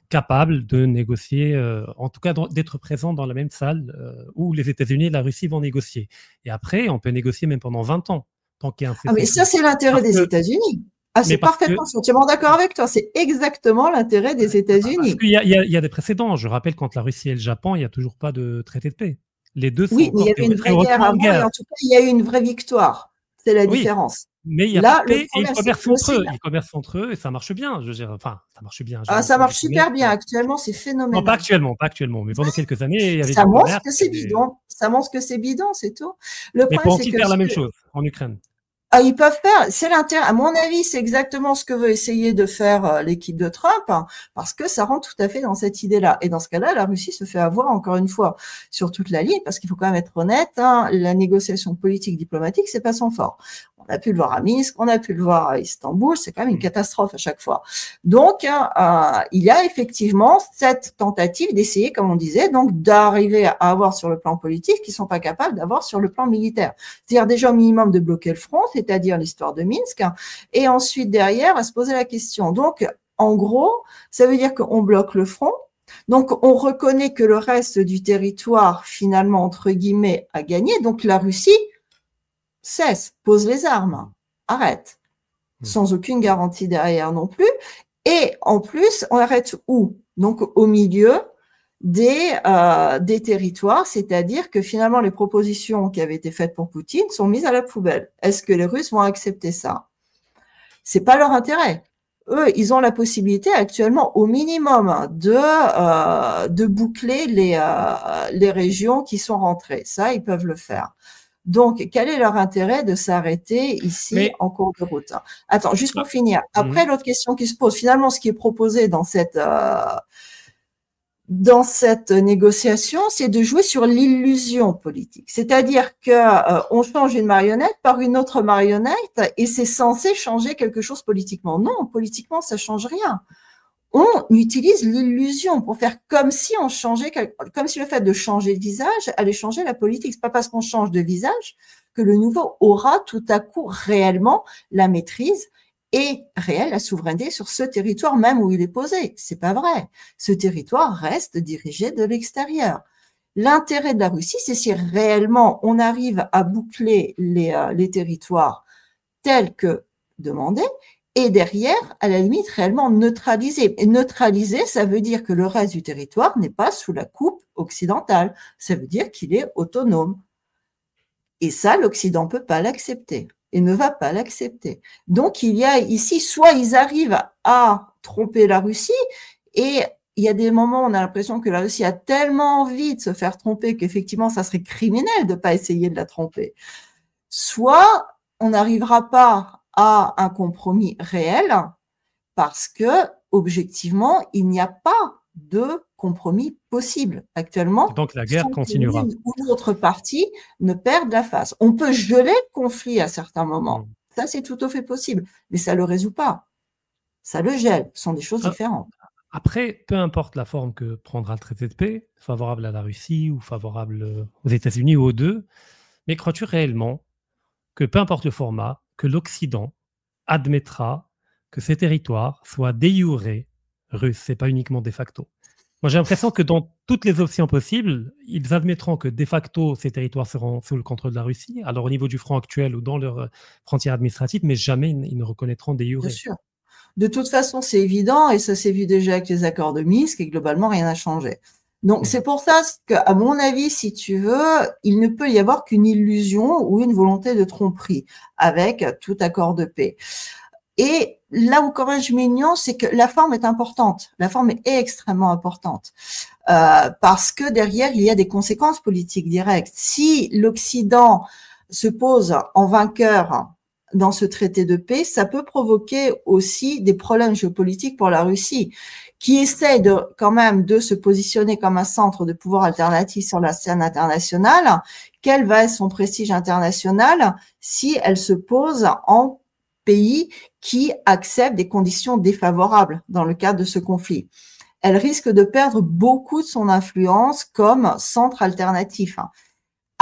capable de négocier, en tout cas d'être présent dans la même salle où les États-Unis et la Russie vont négocier. Et après, on peut négocier même pendant 20 ans, tant qu'il y a un cessez-le-feu. Mais ça, c'est l'intérêt des États-Unis. C'est parfaitement, je suis entièrement d'accord avec toi. C'est exactement l'intérêt des États-Unis. Parce qu'il y a des précédents. Je rappelle, quand la Russie et le Japon, il n'y a toujours pas de traité de paix. Les deux sont mais il y avait une vraie guerre avant, et en tout cas, il y a eu une vraie victoire. C'est la différence. Mais il y a pas de paix et ils commercent entre eux. Ils commercent entre eux et ça marche bien. Je veux dire, enfin, ça marche bien. Ça marche super bien. Actuellement, c'est phénoménal. Non, pas actuellement. Mais pendant quelques années, il y avait ça montre que c'est bidon. Ça montre que c'est bidon, c'est tout. Mais pour aussi faire la même chose en Ukraine. Ils peuvent faire, c'est l'intérêt, à mon avis, c'est exactement ce que veut essayer de faire l'équipe de Trump, parce que ça rentre tout à fait dans cette idée-là. Et dans ce cas-là, la Russie se fait avoir, encore une fois, sur toute la ligne, parce qu'il faut quand même être honnête, la négociation politique diplomatique, c'est pas son fort. On a pu le voir à Minsk, on a pu le voir à Istanbul, c'est quand même une catastrophe à chaque fois. Donc, il y a effectivement cette tentative d'essayer, comme on disait, donc d'arriver à avoir sur le plan politique ce qu'ils sont pas capables d'avoir sur le plan militaire. C'est-à-dire déjà au minimum de bloquer le front, c'est-à-dire l'histoire de Minsk, et ensuite derrière à se poser la question. Donc, en gros, ça veut dire qu'on bloque le front. Donc, on reconnaît que le reste du territoire, finalement, entre guillemets, a gagné. Donc, la Russie cesse, pose les armes, arrête, sans aucune garantie derrière non plus. Et en plus, on arrête où? Donc, au milieu des territoires, c'est-à-dire que finalement, les propositions qui avaient été faites pour Poutine sont mises à la poubelle. Est-ce que les Russes vont accepter ça? C'est pas leur intérêt. Eux, ils ont la possibilité actuellement, au minimum, de boucler les régions qui sont rentrées. Ça, ils peuvent le faire. Donc, quel est leur intérêt de s'arrêter ici en cours de route? Attends, juste pour finir. Après, l'autre question qui se pose, finalement, ce qui est proposé dans cette négociation, c'est de jouer sur l'illusion politique. C'est-à-dire que on change une marionnette par une autre marionnette et c'est censé changer quelque chose politiquement. Non, politiquement, ça change rien. On utilise l'illusion pour faire comme si on changeait, comme si le fait de changer de visage allait changer la politique. C'est pas parce qu'on change de visage que le nouveau aura tout à coup réellement la maîtrise et réelle la souveraineté sur ce territoire même où il est posé. C'est pas vrai. Ce territoire reste dirigé de l'extérieur. L'intérêt de la Russie, c'est si réellement on arrive à boucler les territoires tels que demandé. Et derrière, à la limite, réellement neutraliser. Et neutraliser, ça veut dire que le reste du territoire n'est pas sous la coupe occidentale. Ça veut dire qu'il est autonome. Et ça, l'Occident ne peut pas l'accepter et ne va pas l'accepter. Donc, il y a ici, soit ils arrivent à tromper la Russie, et il y a des moments où on a l'impression que la Russie a tellement envie de se faire tromper qu'effectivement, ça serait criminel de ne pas essayer de la tromper. Soit on n'arrivera pas à un compromis réel parce que, objectivement, il n'y a pas de compromis possible actuellement. Donc la guerre sans continuera. qu'une ou l'autre partie ne perde la face. On peut geler le conflit à certains moments. Ça, c'est tout à fait possible. Mais ça ne le résout pas. Ça le gèle. Ce sont des choses différentes. Après, peu importe la forme que prendra le traité de paix, favorable à la Russie ou favorable aux États-Unis ou aux deux, mais crois-tu réellement que peu importe le format, que l'Occident admettra que ces territoires soient de jure russes et pas uniquement de facto? Moi, j'ai l'impression que dans toutes les options possibles, ils admettront que de facto, ces territoires seront sous le contrôle de la Russie, alors au niveau du front actuel ou dans leurs frontières administratives, mais jamais ils ne reconnaîtront de jure. Bien sûr. De toute façon, c'est évident, et ça s'est vu déjà avec les accords de Minsk, et globalement, rien n'a changé. Donc, c'est pour ça qu'à mon avis, si tu veux, il ne peut y avoir qu'une illusion ou une volonté de tromperie avec tout accord de paix. Et là où quand même je m'ignore, c'est que la forme est importante. La forme est extrêmement importante parce que derrière, il y a des conséquences politiques directes. Si l'Occident se pose en vainqueur dans ce traité de paix, ça peut provoquer aussi des problèmes géopolitiques pour la Russie, qui essaie quand même de se positionner comme un centre de pouvoir alternatif sur la scène internationale. Quel va être son prestige international si elle se pose en pays qui accepte des conditions défavorables dans le cadre de ce conflit? Elle risque de perdre beaucoup de son influence comme centre alternatif.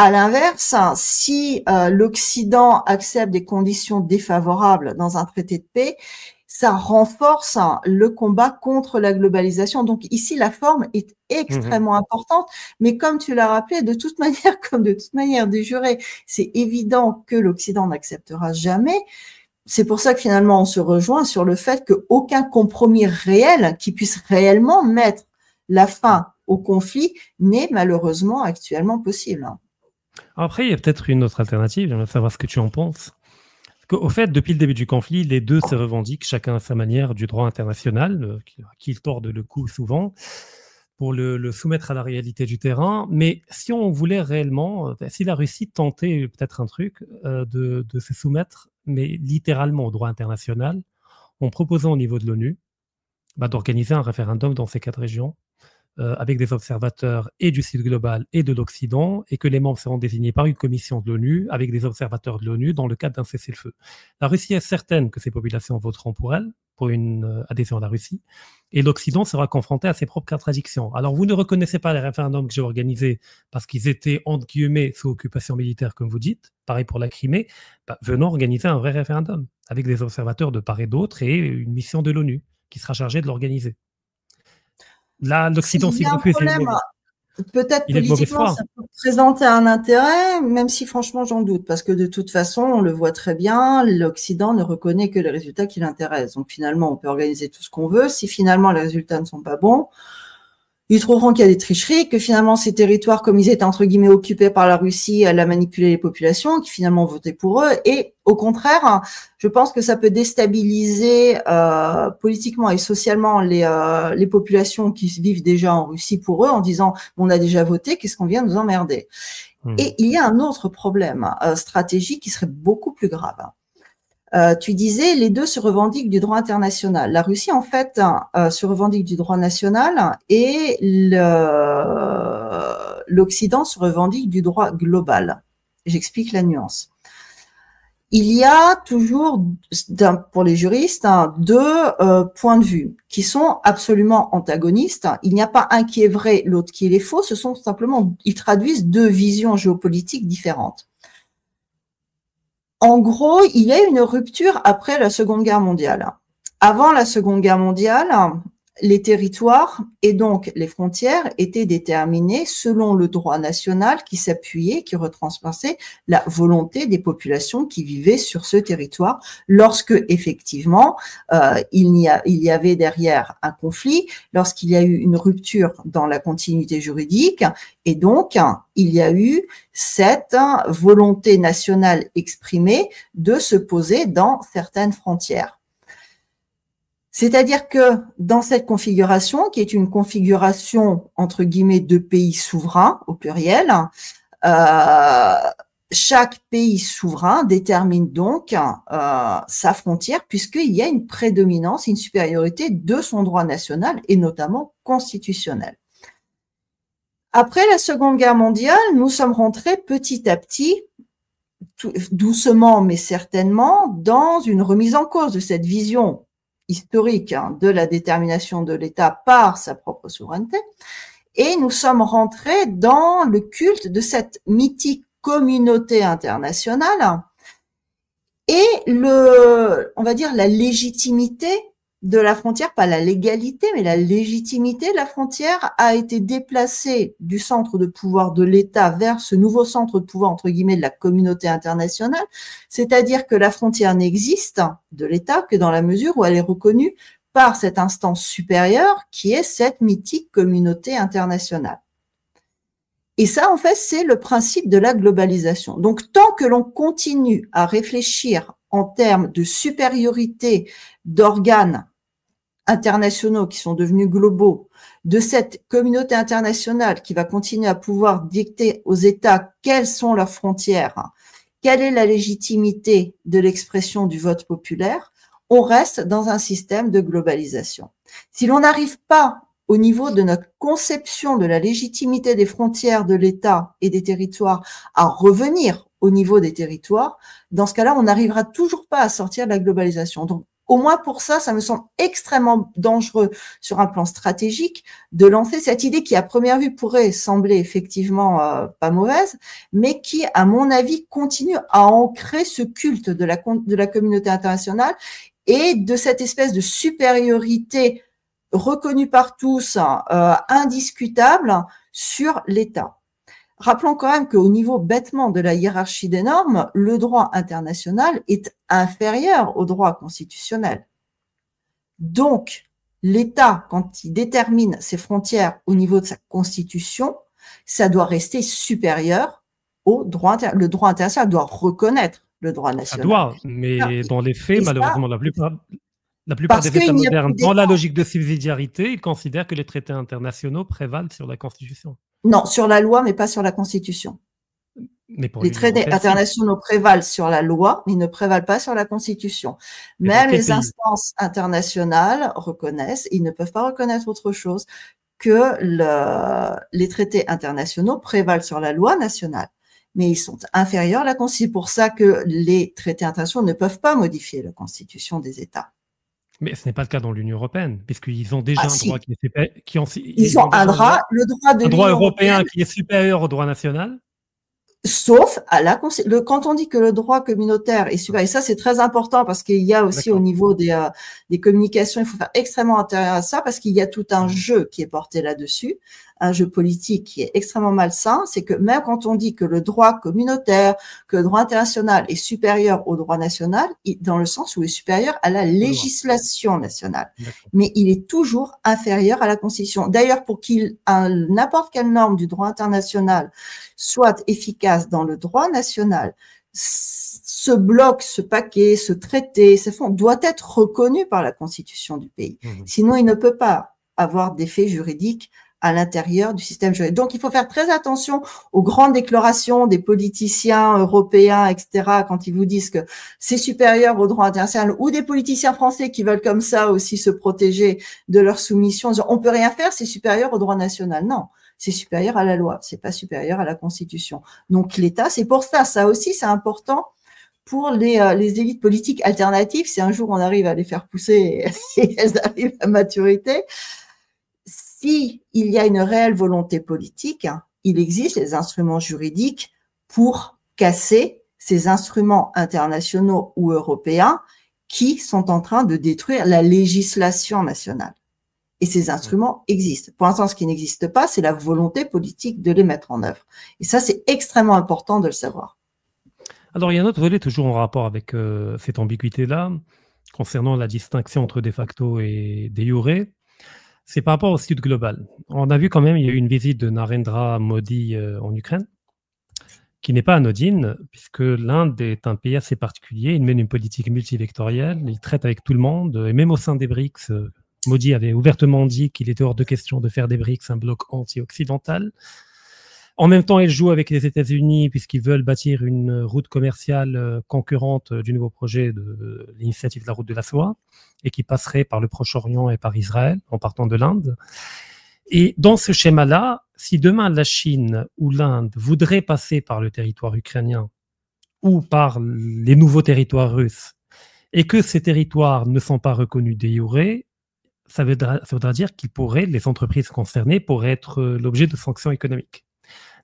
À l'inverse, si l'Occident accepte des conditions défavorables dans un traité de paix, ça renforce le combat contre la globalisation. Donc ici, la forme est extrêmement importante, mais comme tu l'as rappelé, de toute manière, comme de toute manière de juré, c'est évident que l'Occident n'acceptera jamais. C'est pour ça que finalement, on se rejoint sur le fait qu'aucun compromis réel qui puisse réellement mettre la fin au conflit n'est malheureusement actuellement possible. Après, il y a peut-être une autre alternative, j'aimerais savoir ce que tu en penses. Au fait, depuis le début du conflit, les deux se revendiquent chacun à sa manière du droit international, qu'ils tordent le cou souvent, pour le soumettre à la réalité du terrain. Mais si on voulait réellement, si la Russie tentait peut-être un truc, de se soumettre, mais littéralement au droit international, en proposant au niveau de l'ONU d'organiser un référendum dans ces 4 régions, avec des observateurs et du Sud global et de l'Occident, et que les membres seront désignés par une commission de l'ONU avec des observateurs de l'ONU dans le cadre d'un cessez-le-feu. La Russie est certaine que ces populations voteront pour elle, pour une adhésion à la Russie, et l'Occident sera confronté à ses propres contradictions. Alors, vous ne reconnaissez pas les référendums que j'ai organisés parce qu'ils étaient, entre guillemets, sous occupation militaire, comme vous dites, pareil pour la Crimée, venons organiser un vrai référendum, avec des observateurs de part et d'autre et une mission de l'ONU qui sera chargée de l'organiser. Là, l'Occident, s'il refuse, peut-être politiquement, ça peut présenter un intérêt, même si franchement, j'en doute, parce que de toute façon, on le voit très bien, l'Occident ne reconnaît que les résultats qui l'intéressent. Donc finalement, on peut organiser tout ce qu'on veut. Si finalement les résultats ne sont pas bons, ils trouveront qu'il y a des tricheries, que finalement ces territoires, comme ils étaient entre guillemets occupés par la Russie, elle a manipulé les populations, qui finalement ont voté pour eux. Et au contraire, je pense que ça peut déstabiliser politiquement et socialement les populations qui vivent déjà en Russie pour eux, en disant on a déjà voté, qu'est-ce qu'on vient nous emmerder. Et il y a un autre problème stratégique qui serait beaucoup plus grave. Tu disais, les deux se revendiquent du droit international. La Russie, en fait, se revendique du droit national et l'Occident se revendique du droit global. J'explique la nuance. Il y a toujours, pour les juristes, deux points de vue qui sont absolument antagonistes. Il n'y a pas un qui est vrai, l'autre qui est faux. Ce sont simplement, ils traduisent deux visions géopolitiques différentes. En gros, il y a une rupture après la Seconde Guerre mondiale. Avant la Seconde Guerre mondiale, les territoires et donc les frontières étaient déterminés selon le droit national qui s'appuyait, qui retransposait la volonté des populations qui vivaient sur ce territoire lorsque effectivement il y avait derrière un conflit, lorsqu'il y a eu une rupture dans la continuité juridique et donc il y a eu cette volonté nationale exprimée de se poser dans certaines frontières. C'est-à-dire que dans cette configuration, qui est une configuration entre guillemets de pays souverains au pluriel, chaque pays souverain détermine donc sa frontière puisqu'il y a une prédominance, une supériorité de son droit national et notamment constitutionnel. Après la Seconde Guerre mondiale, nous sommes rentrés petit à petit, doucement mais certainement, dans une remise en cause de cette vision historique de la détermination de l'État par sa propre souveraineté, et nous sommes rentrés dans le culte de cette mythique communauté internationale et on va dire la légitimité de la frontière, pas la légalité, mais la légitimité de la frontière a été déplacée du centre de pouvoir de l'État vers ce nouveau centre de pouvoir, entre guillemets, de la communauté internationale, c'est-à-dire que la frontière n'existe de l'État que dans la mesure où elle est reconnue par cette instance supérieure qui est cette mythique communauté internationale. Et ça, en fait, c'est le principe de la globalisation. Donc, tant que l'on continue à réfléchir en termes de supériorité d'organes internationaux qui sont devenus globaux, de cette communauté internationale qui va continuer à pouvoir dicter aux États quelles sont leurs frontières, quelle est la légitimité de l'expression du vote populaire, on reste dans un système de globalisation. Si l'on n'arrive pas au niveau de notre conception de la légitimité des frontières de l'État et des territoires à revenir au niveau des territoires, dans ce cas-là, on n'arrivera toujours pas à sortir de la globalisation. Donc, au moins pour ça, ça me semble extrêmement dangereux sur un plan stratégique de lancer cette idée qui, à première vue, pourrait sembler effectivement pas mauvaise, mais qui, à mon avis, continue à ancrer ce culte de la communauté internationale et de cette espèce de supériorité reconnue par tous, indiscutable sur l'État. Rappelons quand même qu'au niveau bêtement de la hiérarchie des normes, le droit international est inférieur au droit constitutionnel. Donc, l'État, quand il détermine ses frontières au niveau de sa constitution, ça doit rester supérieur au droit international. Le droit international doit reconnaître le droit national. Ça doit, mais dans les faits, malheureusement, la plupart des États modernes, dans la logique de subsidiarité, ils considèrent que les traités internationaux prévalent sur la Constitution. Non, sur la loi, mais pas sur la Constitution. Les traités internationaux prévalent sur la loi, mais ne prévalent pas sur la Constitution. Même les instances internationales reconnaissent, ils ne peuvent pas reconnaître autre chose que les traités internationaux prévalent sur la loi nationale. Mais ils sont inférieurs à la Constitution. C'est pour ça que les traités internationaux ne peuvent pas modifier la Constitution des États. Mais ce n'est pas le cas dans l'Union européenne, puisqu'ils ont déjà un droit qui est le droit de l'Union européen qui est supérieur au droit national. Sauf quand on dit que le droit communautaire est supérieur, et ça c'est très important parce qu'il y a aussi au niveau des communications, il faut faire extrêmement attention à ça parce qu'il y a tout un jeu qui est porté là-dessus, un jeu politique qui est extrêmement malsain, c'est que même quand on dit que le droit communautaire, que le droit international est supérieur au droit national, dans le sens où il est supérieur à la législation nationale, mais il est toujours inférieur à la Constitution. D'ailleurs, pour n'importe quelle norme du droit international soit efficace dans le droit national, ce bloc, ce paquet, ce traité, ce fonds doit être reconnu par la Constitution du pays. Sinon, il ne peut pas avoir d'effet juridique à l'intérieur du système juridique. Donc, il faut faire très attention aux grandes déclarations des politiciens européens, etc., quand ils vous disent que c'est supérieur au droit international, ou des politiciens français qui veulent comme ça aussi se protéger de leur soumission, en disant, on peut rien faire, c'est supérieur au droit national. Non, c'est supérieur à la loi, c'est pas supérieur à la Constitution. Donc, l'État, c'est pour ça aussi, c'est important pour les élites politiques alternatives, si un jour on arrive à les faire pousser et elles arrivent à maturité. Si il y a une réelle volonté politique, il existe les instruments juridiques pour casser ces instruments internationaux ou européens qui sont en train de détruire la législation nationale. Et ces instruments existent. Pour l'instant, ce qui n'existe pas, c'est la volonté politique de les mettre en œuvre. Et ça, c'est extrêmement important de le savoir. Alors, il y a un autre volet toujours en rapport avec cette ambiguïté-là, concernant la distinction entre de facto et de jure. C'est par rapport au Sud global. On a vu quand même, il y a eu une visite de Narendra Modi en Ukraine, qui n'est pas anodine, puisque l'Inde est un pays assez particulier. Il mène une politique multivectorielle, il traite avec tout le monde, et même au sein des BRICS, Modi avait ouvertement dit qu'il était hors de question de faire des BRICS un bloc anti-occidental. En même temps, il joue avec les États-Unis, puisqu'ils veulent bâtir une route commerciale concurrente du nouveau projet de l'initiative de la route de la soie, et qui passerait par le Proche-Orient et par Israël, en partant de l'Inde. Et dans ce schéma-là, si demain la Chine ou l'Inde voudrait passer par le territoire ukrainien ou par les nouveaux territoires russes, et que ces territoires ne sont pas reconnus de jure, ça voudra dire qu'ils pourraient, les entreprises concernées pourraient être l'objet de sanctions économiques.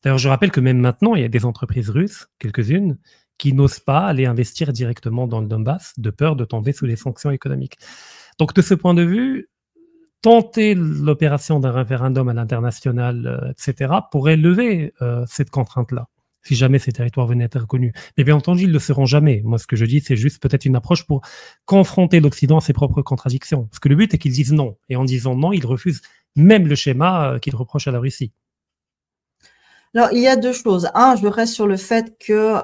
D'ailleurs, je rappelle que même maintenant, il y a des entreprises russes, quelques-unes, qui n'osent pas aller investir directement dans le Donbass de peur de tomber sous les sanctions économiques. Donc, de ce point de vue, tenter l'opération d'un référendum à l'international, etc., pourrait lever cette contrainte-là, si jamais ces territoires venaient à être reconnus. Mais bien entendu, ils ne le seront jamais. Moi, ce que je dis, c'est juste peut-être une approche pour confronter l'Occident à ses propres contradictions. Parce que le but est qu'ils disent non. Et en disant non, ils refusent même le schéma qu'ils reprochent à la Russie. Alors, il y a deux choses. Un, je reste sur le fait que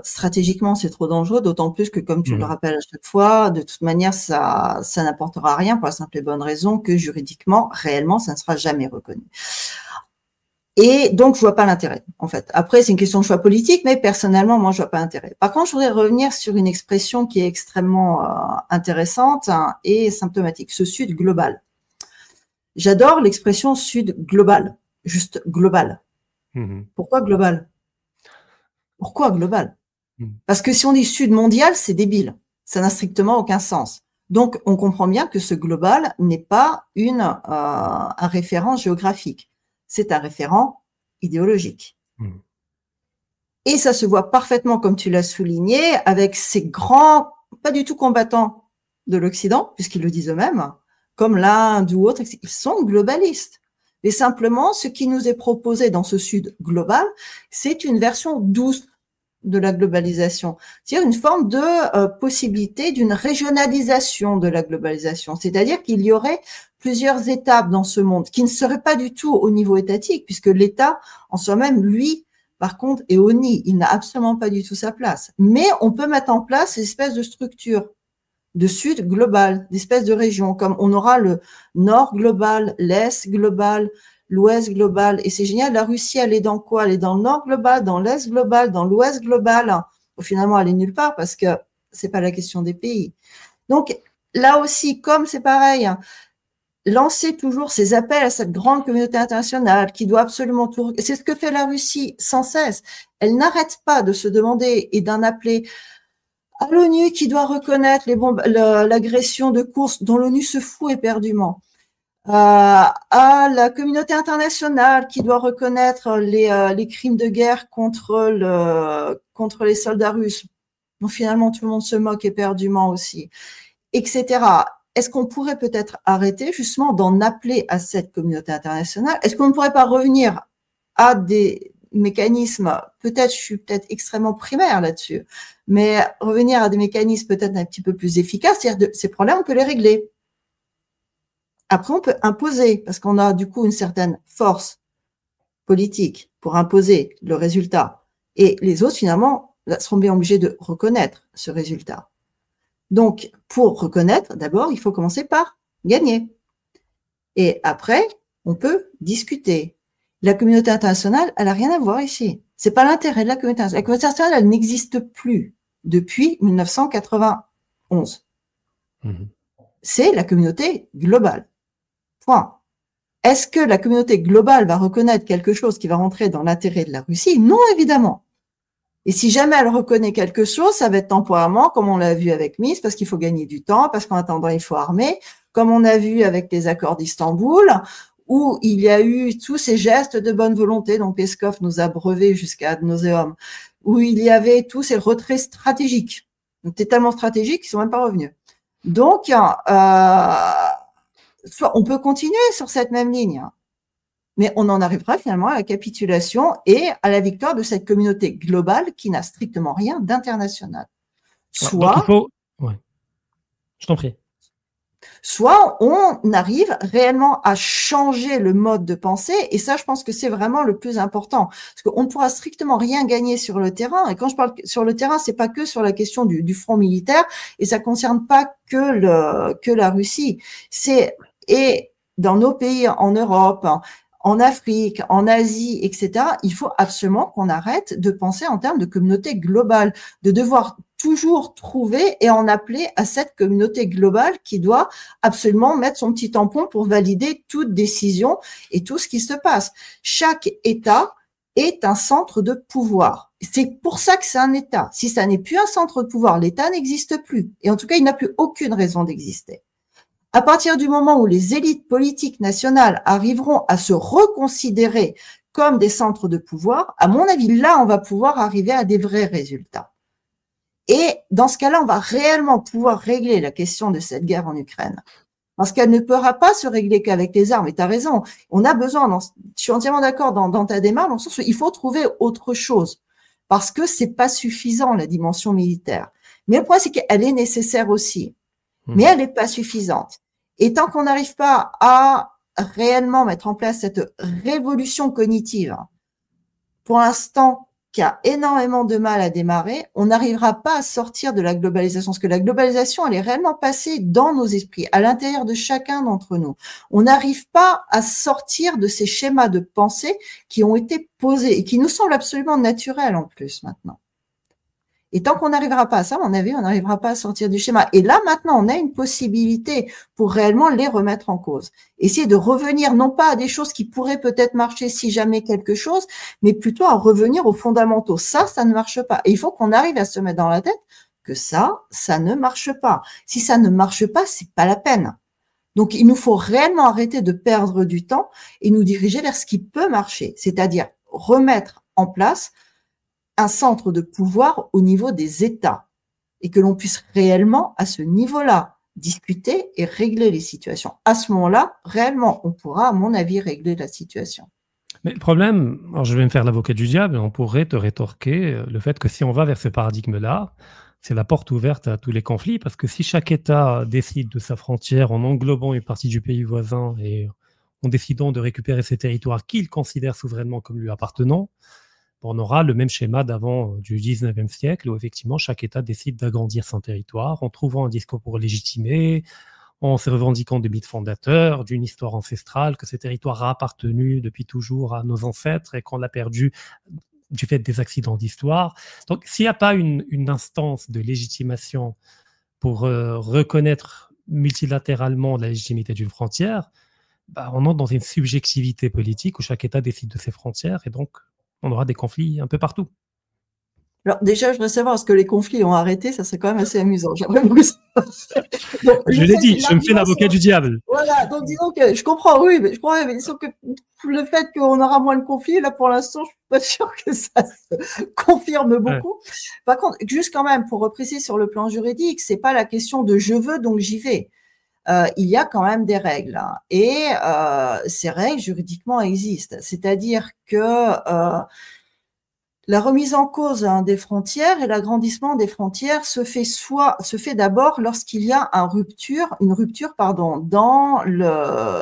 stratégiquement, c'est trop dangereux, d'autant plus que, comme tu le rappelles à chaque fois, de toute manière, ça n'apportera rien pour la simple et bonne raison que juridiquement, réellement, ça ne sera jamais reconnu. Et donc, je vois pas l'intérêt, en fait. Après, c'est une question de choix politique, mais personnellement, moi, je vois pas l'intérêt. Par contre, je voudrais revenir sur une expression qui est extrêmement intéressante et symptomatique, ce Sud global. J'adore l'expression Sud global, juste global. Pourquoi global? Pourquoi global? Parce que si on dit Sud mondial, c'est débile. Ça n'a strictement aucun sens. Donc, on comprend bien que ce global n'est pas un référent géographique. C'est un référent idéologique. Et ça se voit parfaitement, comme tu l'as souligné, avec ces grands, pas du tout combattants de l'Occident, puisqu'ils le disent eux-mêmes, comme l'Inde ou autres, ils sont globalistes. Et simplement, ce qui nous est proposé dans ce Sud global, c'est une version douce de la globalisation, c'est-à-dire une forme de possibilité d'une régionalisation de la globalisation, c'est-à-dire qu'il y aurait plusieurs étapes dans ce monde qui ne seraient pas du tout au niveau étatique, puisque l'État en soi-même, lui, par contre, est ONI, il n'a absolument pas du tout sa place. Mais on peut mettre en place des espèces de structures de Sud global, d'espèces de régions, comme on aura le Nord global, l'Est global, l'Ouest global. Et c'est génial, la Russie, elle est dans quoi? Elle est dans le Nord global, dans l'Est global, dans l'Ouest global. Finalement, elle est nulle part parce que c'est pas la question des pays. Donc, là aussi, comme c'est pareil, lancer toujours ces appels à cette grande communauté internationale qui doit absolument tout... C'est ce que fait la Russie sans cesse. Elle n'arrête pas de se demander et d'en appeler à l'ONU qui doit reconnaître l'agression de course dont l'ONU se fout éperdument, à la communauté internationale qui doit reconnaître les crimes de guerre contre les soldats russes, dont finalement tout le monde se moque éperdument aussi, etc. Est-ce qu'on pourrait peut-être arrêter justement d'en appeler à cette communauté internationale? Est-ce qu'on ne pourrait pas revenir à des mécanismes, peut-être, je suis peut-être extrêmement primaire là-dessus, mais revenir à des mécanismes peut-être un petit peu plus efficaces, c'est-à-dire ces problèmes, on peut les régler. Après, on peut imposer, parce qu'on a du coup une certaine force politique pour imposer le résultat. Et les autres, finalement, seront bien obligés de reconnaître ce résultat. Donc, pour reconnaître, d'abord, il faut commencer par gagner. Et après, on peut discuter. La communauté internationale, elle n'a rien à voir ici. C'est pas l'intérêt de la communauté internationale. La communauté internationale, elle n'existe plus depuis 1991. C'est la communauté globale. Point. Est-ce que la communauté globale va reconnaître quelque chose qui va rentrer dans l'intérêt de la Russie? Non, évidemment. Et si jamais elle reconnaît quelque chose, ça va être temporairement, comme on l'a vu avec Minsk, parce qu'il faut gagner du temps, parce qu'en attendant, il faut armer, comme on a vu avec les accords d'Istanbul, où il y a eu tous ces gestes de bonne volonté dont Peskov nous a brevé jusqu'à ad nauseam, où il y avait tous ces retraits stratégiques. Donc, c'est tellement stratégique qu'ils sont même pas revenus. Donc, soit on peut continuer sur cette même ligne, hein, mais on en arrivera finalement à la capitulation et à la victoire de cette communauté globale qui n'a strictement rien d'international. Donc il faut... Ouais. Je t'en prie. Soit on arrive réellement à changer le mode de pensée, et ça, je pense que c'est vraiment le plus important, parce qu'on ne pourra strictement rien gagner sur le terrain. Et quand je parle sur le terrain, c'est pas que sur la question du front militaire, et ça concerne pas que la Russie. Et dans nos pays en Europe, en Afrique, en Asie, etc., il faut absolument qu'on arrête de penser en termes de communauté globale, de devoir toujours trouver et en appeler à cette communauté globale qui doit absolument mettre son petit tampon pour valider toute décision et tout ce qui se passe. Chaque État est un centre de pouvoir. C'est pour ça que c'est un État. Si ça n'est plus un centre de pouvoir, l'État n'existe plus. Et en tout cas, il n'a plus aucune raison d'exister. À partir du moment où les élites politiques nationales arriveront à se reconsidérer comme des centres de pouvoir, à mon avis, là, on va pouvoir arriver à des vrais résultats. Et dans ce cas-là, on va réellement pouvoir régler la question de cette guerre en Ukraine. Parce qu'elle ne pourra pas se régler qu'avec les armes. Et tu as raison, on a besoin, je suis entièrement d'accord dans ta démarche, dans le sens où il faut trouver autre chose. Parce que c'est pas suffisant, la dimension militaire. Mais le point, c'est qu'elle est nécessaire aussi. Mais elle n'est pas suffisante. Et tant qu'on n'arrive pas à réellement mettre en place cette révolution cognitive, pour l'instant, qui a énormément de mal à démarrer, on n'arrivera pas à sortir de la globalisation. Parce que la globalisation, elle est réellement passée dans nos esprits, à l'intérieur de chacun d'entre nous. On n'arrive pas à sortir de ces schémas de pensée qui ont été posés et qui nous semblent absolument naturels en plus maintenant. Et tant qu'on n'arrivera pas à ça, à mon avis, on n'arrivera pas à sortir du schéma. Et là, maintenant, on a une possibilité pour réellement les remettre en cause. Essayer de revenir, non pas à des choses qui pourraient peut-être marcher si jamais quelque chose, mais plutôt à revenir aux fondamentaux. Ça ne marche pas. Et il faut qu'on arrive à se mettre dans la tête que ça ne marche pas. Si ça ne marche pas, c'est pas la peine. Donc, il nous faut réellement arrêter de perdre du temps et nous diriger vers ce qui peut marcher. C'est-à-dire remettre en place un centre de pouvoir au niveau des États et que l'on puisse réellement, à ce niveau-là, discuter et régler les situations. À ce moment-là, réellement, on pourra, à mon avis, régler la situation. Mais le problème, alors je vais me faire l'avocat du diable, on pourrait te rétorquer le fait que si on va vers ce paradigme-là, c'est la porte ouverte à tous les conflits, parce que si chaque État décide de sa frontière en englobant une partie du pays voisin et en décidant de récupérer ces territoires qu'il considère souverainement comme lui appartenant, on aura le même schéma d'avant du 19e siècle où effectivement chaque État décide d'agrandir son territoire en trouvant un discours pour légitimer, en se revendiquant des mythes fondateurs, d'une histoire ancestrale, que ce territoire a appartenu depuis toujours à nos ancêtres et qu'on l'a perdu du fait des accidents d'histoire. Donc s'il n'y a pas une instance de légitimation pour reconnaître multilatéralement la légitimité d'une frontière, on entre dans une subjectivité politique où chaque État décide de ses frontières et donc on aura des conflits un peu partout. Alors déjà, je voudrais savoir, est-ce que les conflits ont arrêté? Ça serait quand même assez amusant. J'aimerais beaucoup savoir. Donc, je l'ai dit, je me fais l'avocat du diable. Voilà, donc disons que je comprends, oui, mais je crois, mais disons que le fait qu'on aura moins de conflits, là pour l'instant, je suis pas sûre que ça se confirme beaucoup. Ouais. Par contre, juste quand même, pour repréciser sur le plan juridique, c'est pas la question de je veux, donc j'y vais. Il y a quand même des règles, hein, et ces règles juridiquement existent. C'est-à-dire que la remise en cause des frontières et l'agrandissement des frontières se fait d'abord lorsqu'il y a une rupture dans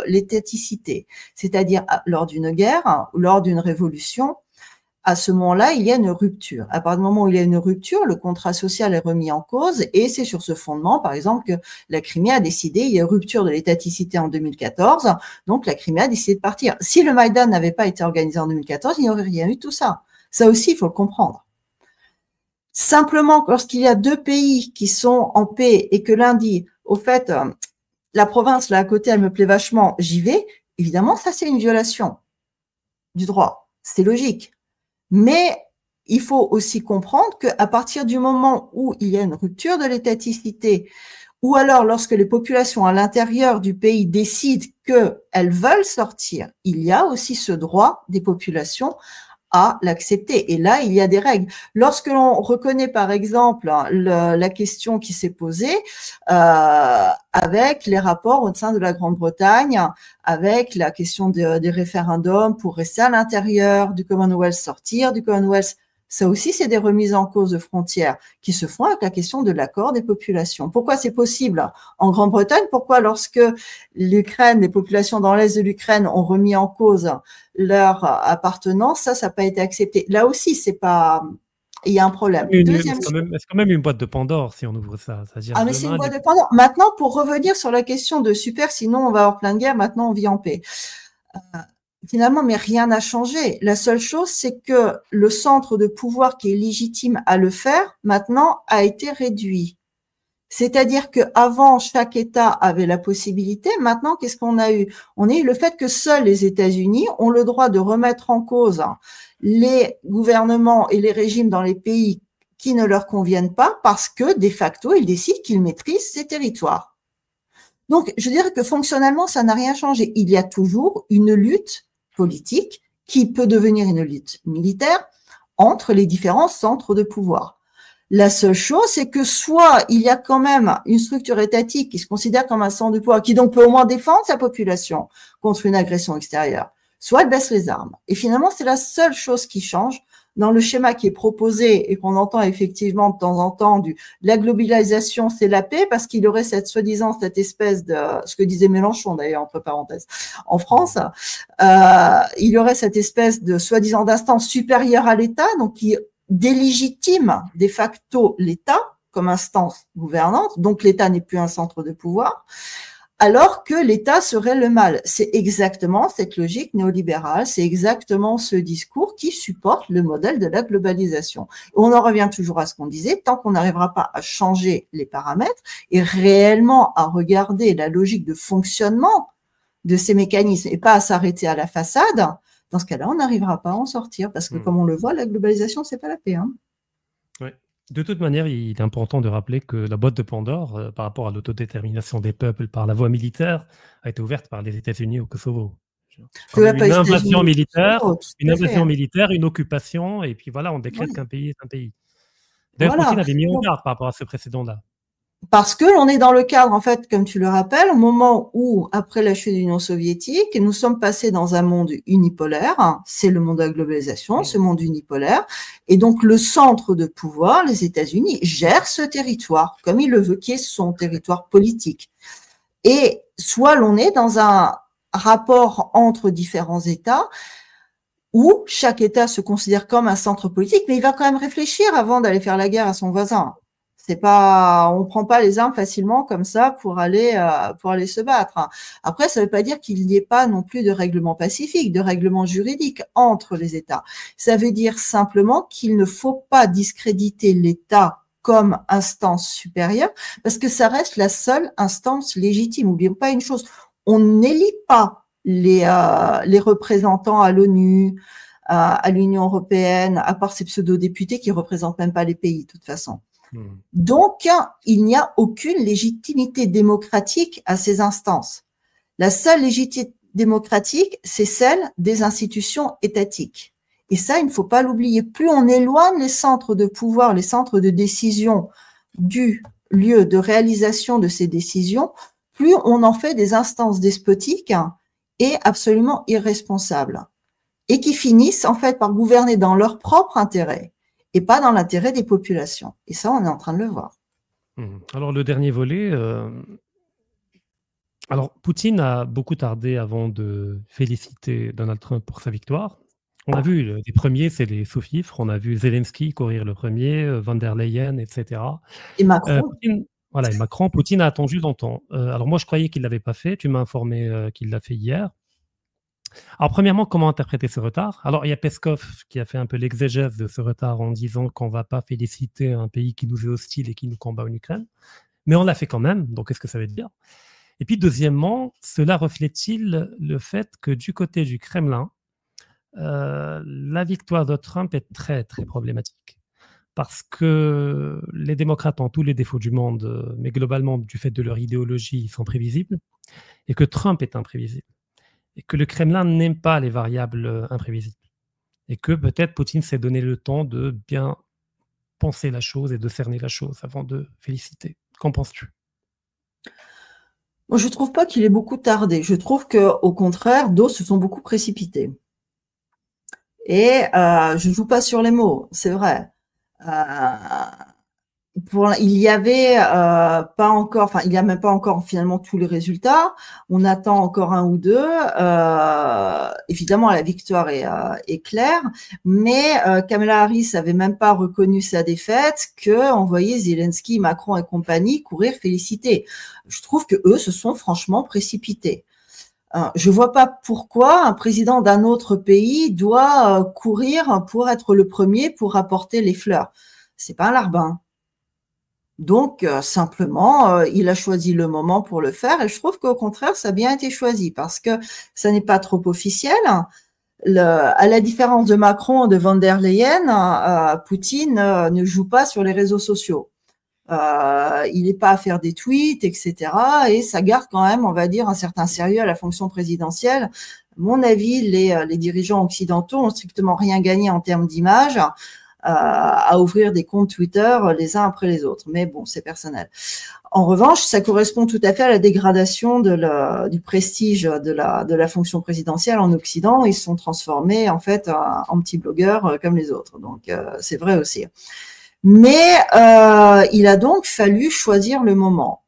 l'étaticité, c'est-à-dire lors d'une guerre ou lors d'une révolution. À ce moment-là, il y a une rupture. À partir du moment où il y a une rupture, le contrat social est remis en cause et c'est sur ce fondement, par exemple, que la Crimée a décidé, il y a une rupture de l'étaticité en 2014, donc la Crimée a décidé de partir. Si le Maïdan n'avait pas été organisé en 2014, il n'y aurait rien eu de tout ça. Ça aussi, il faut le comprendre. Simplement, lorsqu'il y a deux pays qui sont en paix et que l'un dit, au fait, la province là à côté, elle me plaît vachement, j'y vais, évidemment, ça c'est une violation du droit. C'est logique. Mais il faut aussi comprendre qu'à partir du moment où il y a une rupture de l'étaticité, ou alors lorsque les populations à l'intérieur du pays décident qu'elles veulent sortir, il y a aussi ce droit des populations à l'accepter. Et là, il y a des règles. Lorsque l'on reconnaît, par exemple, la question qui s'est posée avec les rapports au sein de la Grande-Bretagne, avec la question des référendums pour rester à l'intérieur du Commonwealth, sortir du Commonwealth, ça aussi, c'est des remises en cause de frontières qui se font avec la question de l'accord des populations. Pourquoi c'est possible en Grande-Bretagne? Pourquoi lorsque l'Ukraine, les populations dans l'Est de l'Ukraine ont remis en cause leur appartenance, ça n'a pas été accepté. Là aussi, c'est pas... Il y a un problème. C'est quand même une boîte de Pandore si on ouvre ça. Ah, mais c'est une boîte de Pandore. Maintenant, pour revenir sur la question de super, sinon on va avoir plein de guerres, maintenant on vit en paix. Finalement, mais rien n'a changé. La seule chose, c'est que le centre de pouvoir qui est légitime à le faire, maintenant, a été réduit. C'est-à-dire qu'avant, chaque État avait la possibilité. Maintenant, qu'est-ce qu'on a eu? On a eu le fait que seuls les États-Unis ont le droit de remettre en cause les gouvernements et les régimes dans les pays qui ne leur conviennent pas parce que, de facto, ils décident qu'ils maîtrisent ces territoires. Donc, je dirais que fonctionnellement, ça n'a rien changé. Il y a toujours une lutte politique qui peut devenir une lutte militaire entre les différents centres de pouvoir. La seule chose, c'est que soit il y a quand même une structure étatique qui se considère comme un centre de pouvoir, qui donc peut au moins défendre sa population contre une agression extérieure, soit elle baisse les armes. Et finalement, c'est la seule chose qui change dans le schéma qui est proposé et qu'on entend effectivement de temps en temps de la globalisation, c'est la paix, parce qu'il y aurait soi-disant cette espèce de, ce que disait Mélenchon d'ailleurs, entre parenthèses, en France, il y aurait cette espèce de soi-disant d'instance supérieure à l'État, donc qui délégitime de facto l'État comme instance gouvernante, donc l'État n'est plus un centre de pouvoir, alors que l'État serait le mal. C'est exactement cette logique néolibérale, c'est exactement ce discours qui supporte le modèle de la globalisation. On en revient toujours à ce qu'on disait, tant qu'on n'arrivera pas à changer les paramètres et réellement à regarder la logique de fonctionnement de ces mécanismes et pas à s'arrêter à la façade, dans ce cas-là, on n'arrivera pas à en sortir parce que, comme on le voit, la globalisation, c'est pas la paix. Oui. De toute manière, il est important de rappeler que la boîte de Pandore, par rapport à l'autodétermination des peuples par la voie militaire, a été ouverte par les États-Unis au Kosovo. Une invasion militaire, une occupation, et puis voilà, on décrète qu'un pays est un pays. D'ailleurs, Poutine avait mis en garde par rapport à ce précédent-là. Parce que l'on est dans le cadre, en fait, comme tu le rappelles, au moment où, après la chute de l'Union soviétique, nous sommes passés dans un monde unipolaire, c'est le monde de la globalisation, ce monde unipolaire, et donc le centre de pouvoir, les États-Unis, gère ce territoire, comme il le veut, qui est son territoire politique. Et soit l'on est dans un rapport entre différents États, où chaque État se considère comme un centre politique, mais il va quand même réfléchir avant d'aller faire la guerre à son voisin. C'est pas, on prend pas les armes facilement comme ça pour aller se battre. Après, ça veut pas dire qu'il n'y ait pas non plus de règlement pacifique, de règlement juridique entre les États. Ça veut dire simplement qu'il ne faut pas discréditer l'État comme instance supérieure, parce que ça reste la seule instance légitime. N'oublions pas une chose, on n'élit pas les représentants à l'ONU, à l'Union européenne, à part ces pseudo-députés qui représentent même pas les pays, de toute façon. Donc, il n'y a aucune légitimité démocratique à ces instances. La seule légitimité démocratique, c'est celle des institutions étatiques. Et ça, il ne faut pas l'oublier. Plus on éloigne les centres de pouvoir, les centres de décision du lieu de réalisation de ces décisions, plus on en fait des instances despotiques et absolument irresponsables. Et qui finissent, en fait, par gouverner dans leur propre intérêt et pas dans l'intérêt des populations. Et ça, on est en train de le voir. Alors, le dernier volet... Alors, Poutine a beaucoup tardé avant de féliciter Donald Trump pour sa victoire. On a vu, les premiers, c'est les sous-fifres. On a vu Zelensky courir le premier, Van der Leyen, etc. Et Macron. Et Macron. Poutine a attendu longtemps. Alors, moi, je croyais qu'il ne l'avait pas fait. Tu m'as informé qu'il l'a fait hier. Alors, premièrement, comment interpréter ce retard? Alors, il y a Peskov qui a fait un peu l'exégèse de ce retard en disant qu'on ne va pas féliciter un pays qui nous est hostile et qui nous combat en Ukraine. Mais on l'a fait quand même, donc qu'est-ce que ça veut dire? Et puis, deuxièmement, cela reflète-t-il le fait que du côté du Kremlin, la victoire de Trump est très, très problématique? Parce que les démocrates ont tous les défauts du monde, mais globalement, du fait de leur idéologie, ils sont prévisibles, et que Trump est imprévisible. Et que le Kremlin n'aime pas les variables imprévisibles. et que peut-être Poutine s'est donné le temps de bien penser la chose et de cerner la chose avant de féliciter. Qu'en penses-tu? Moi, je trouve pas qu'il ait beaucoup tardé. Je trouve qu'au contraire, d'autres se sont beaucoup précipités. Et je joue pas sur les mots, c'est vrai. Il y avait pas encore, enfin, il n'y a même pas encore finalement tous les résultats. On attend encore un ou deux. Évidemment, la victoire est claire, mais Kamala Harris avait même pas reconnu sa défaite que envoyer Zelensky, Macron et compagnie courir féliciter. Je trouve que eux se sont franchement précipités. Je vois pas pourquoi un président d'un autre pays doit courir pour être le premier pour apporter les fleurs. C'est pas un larbin. Donc, simplement, il a choisi le moment pour le faire et je trouve qu'au contraire, ça a bien été choisi parce que ça n'est pas trop officiel. À la différence de Macron, de von der Leyen, Poutine ne joue pas sur les réseaux sociaux. Il n'est pas à faire des tweets, etc. Et ça garde quand même, on va dire, un certain sérieux à la fonction présidentielle. À mon avis, les dirigeants occidentaux ont strictement rien gagné en termes d'image à ouvrir des comptes Twitter les uns après les autres. Mais bon, c'est personnel. En revanche, ça correspond tout à fait à la dégradation du prestige de la fonction présidentielle en Occident. Ils se sont transformés en fait en petits blogueurs comme les autres. Donc c'est vrai aussi. Mais il a donc fallu choisir le moment,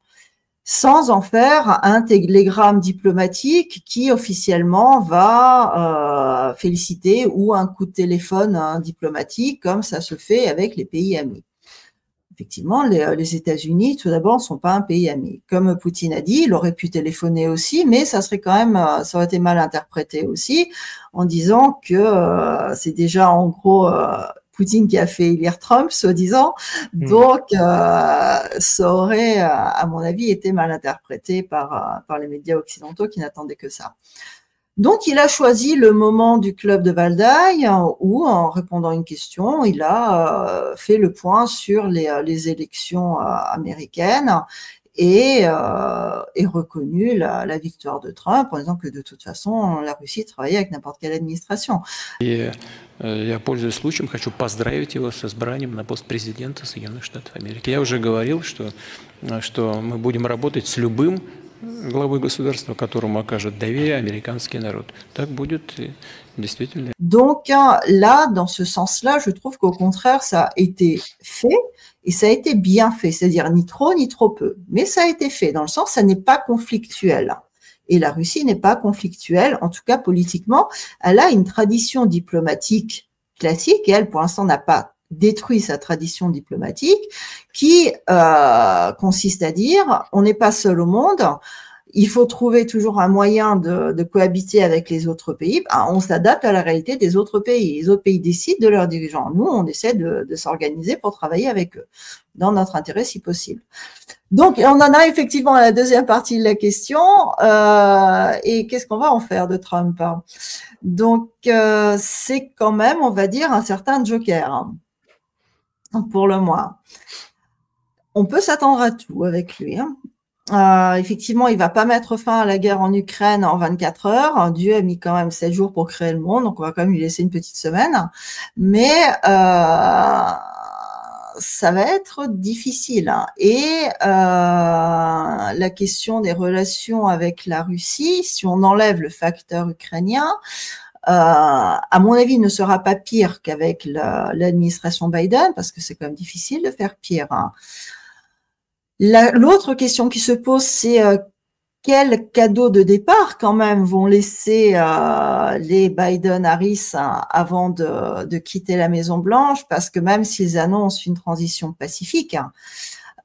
sans en faire un télégramme diplomatique qui officiellement va féliciter ou un coup de téléphone diplomatique comme ça se fait avec les pays amis. Effectivement, les États-Unis, tout d'abord, ne sont pas un pays ami. Comme Poutine a dit, il aurait pu téléphoner aussi, mais ça serait quand même, ça aurait été mal interprété aussi, en disant que c'est déjà en gros Poutine qui a fait élire Trump, soi-disant. Donc, ça aurait, à mon avis, été mal interprété par les médias occidentaux qui n'attendaient que ça. Donc, il a choisi le moment du club de Valdaï où, en répondant à une question, il a fait le point sur les élections américaines et reconnu la victoire de Trump en disant que de toute façon, la Russie travaillait avec n'importe quelle administration. И я, пользуясь случаем, хочу поздравить его с избранием на пост президента Соединенных Штатов Америки. Я уже говорил, что мы будем работать с любым главой государства, которому окажет доверие американский народ. Так будет действительно. Donc là, dans ce sens-là, je trouve qu'au contraire, ça a été fait et ça a été bien fait, c'est-à-dire ni trop ni trop peu. Mais ça a été fait dans le sens, ça n'est pas conflictuel. Et la Russie n'est pas conflictuelle, en tout cas politiquement. Elle a une tradition diplomatique classique et elle, pour l'instant, n'a pas détruit sa tradition diplomatique qui consiste à dire on n'est pas seul au monde, il faut trouver toujours un moyen de cohabiter avec les autres pays. On s'adapte à la réalité des autres pays. Les autres pays décident de leurs dirigeants. Nous, on essaie de s'organiser pour travailler avec eux, dans notre intérêt si possible. Donc, on en a effectivement à la deuxième partie de la question. Et qu'est-ce qu'on va en faire de Trump? Donc, c'est quand même, on va dire, un certain joker, pour le moins. On peut s'attendre à tout avec lui. Effectivement, il va pas mettre fin à la guerre en Ukraine en 24 heures. Dieu a mis quand même 7 jours pour créer le monde, donc on va quand même lui laisser une petite semaine. Mais ça va être difficile. Et la question des relations avec la Russie, si on enlève le facteur ukrainien, à mon avis, ne sera pas pire qu'avec l'administration Biden, parce que c'est quand même difficile de faire pire. L'autre question qui se pose, c'est quel cadeau de départ quand même vont laisser les Biden-Harris avant de quitter la Maison-Blanche, parce que même s'ils annoncent une transition pacifique,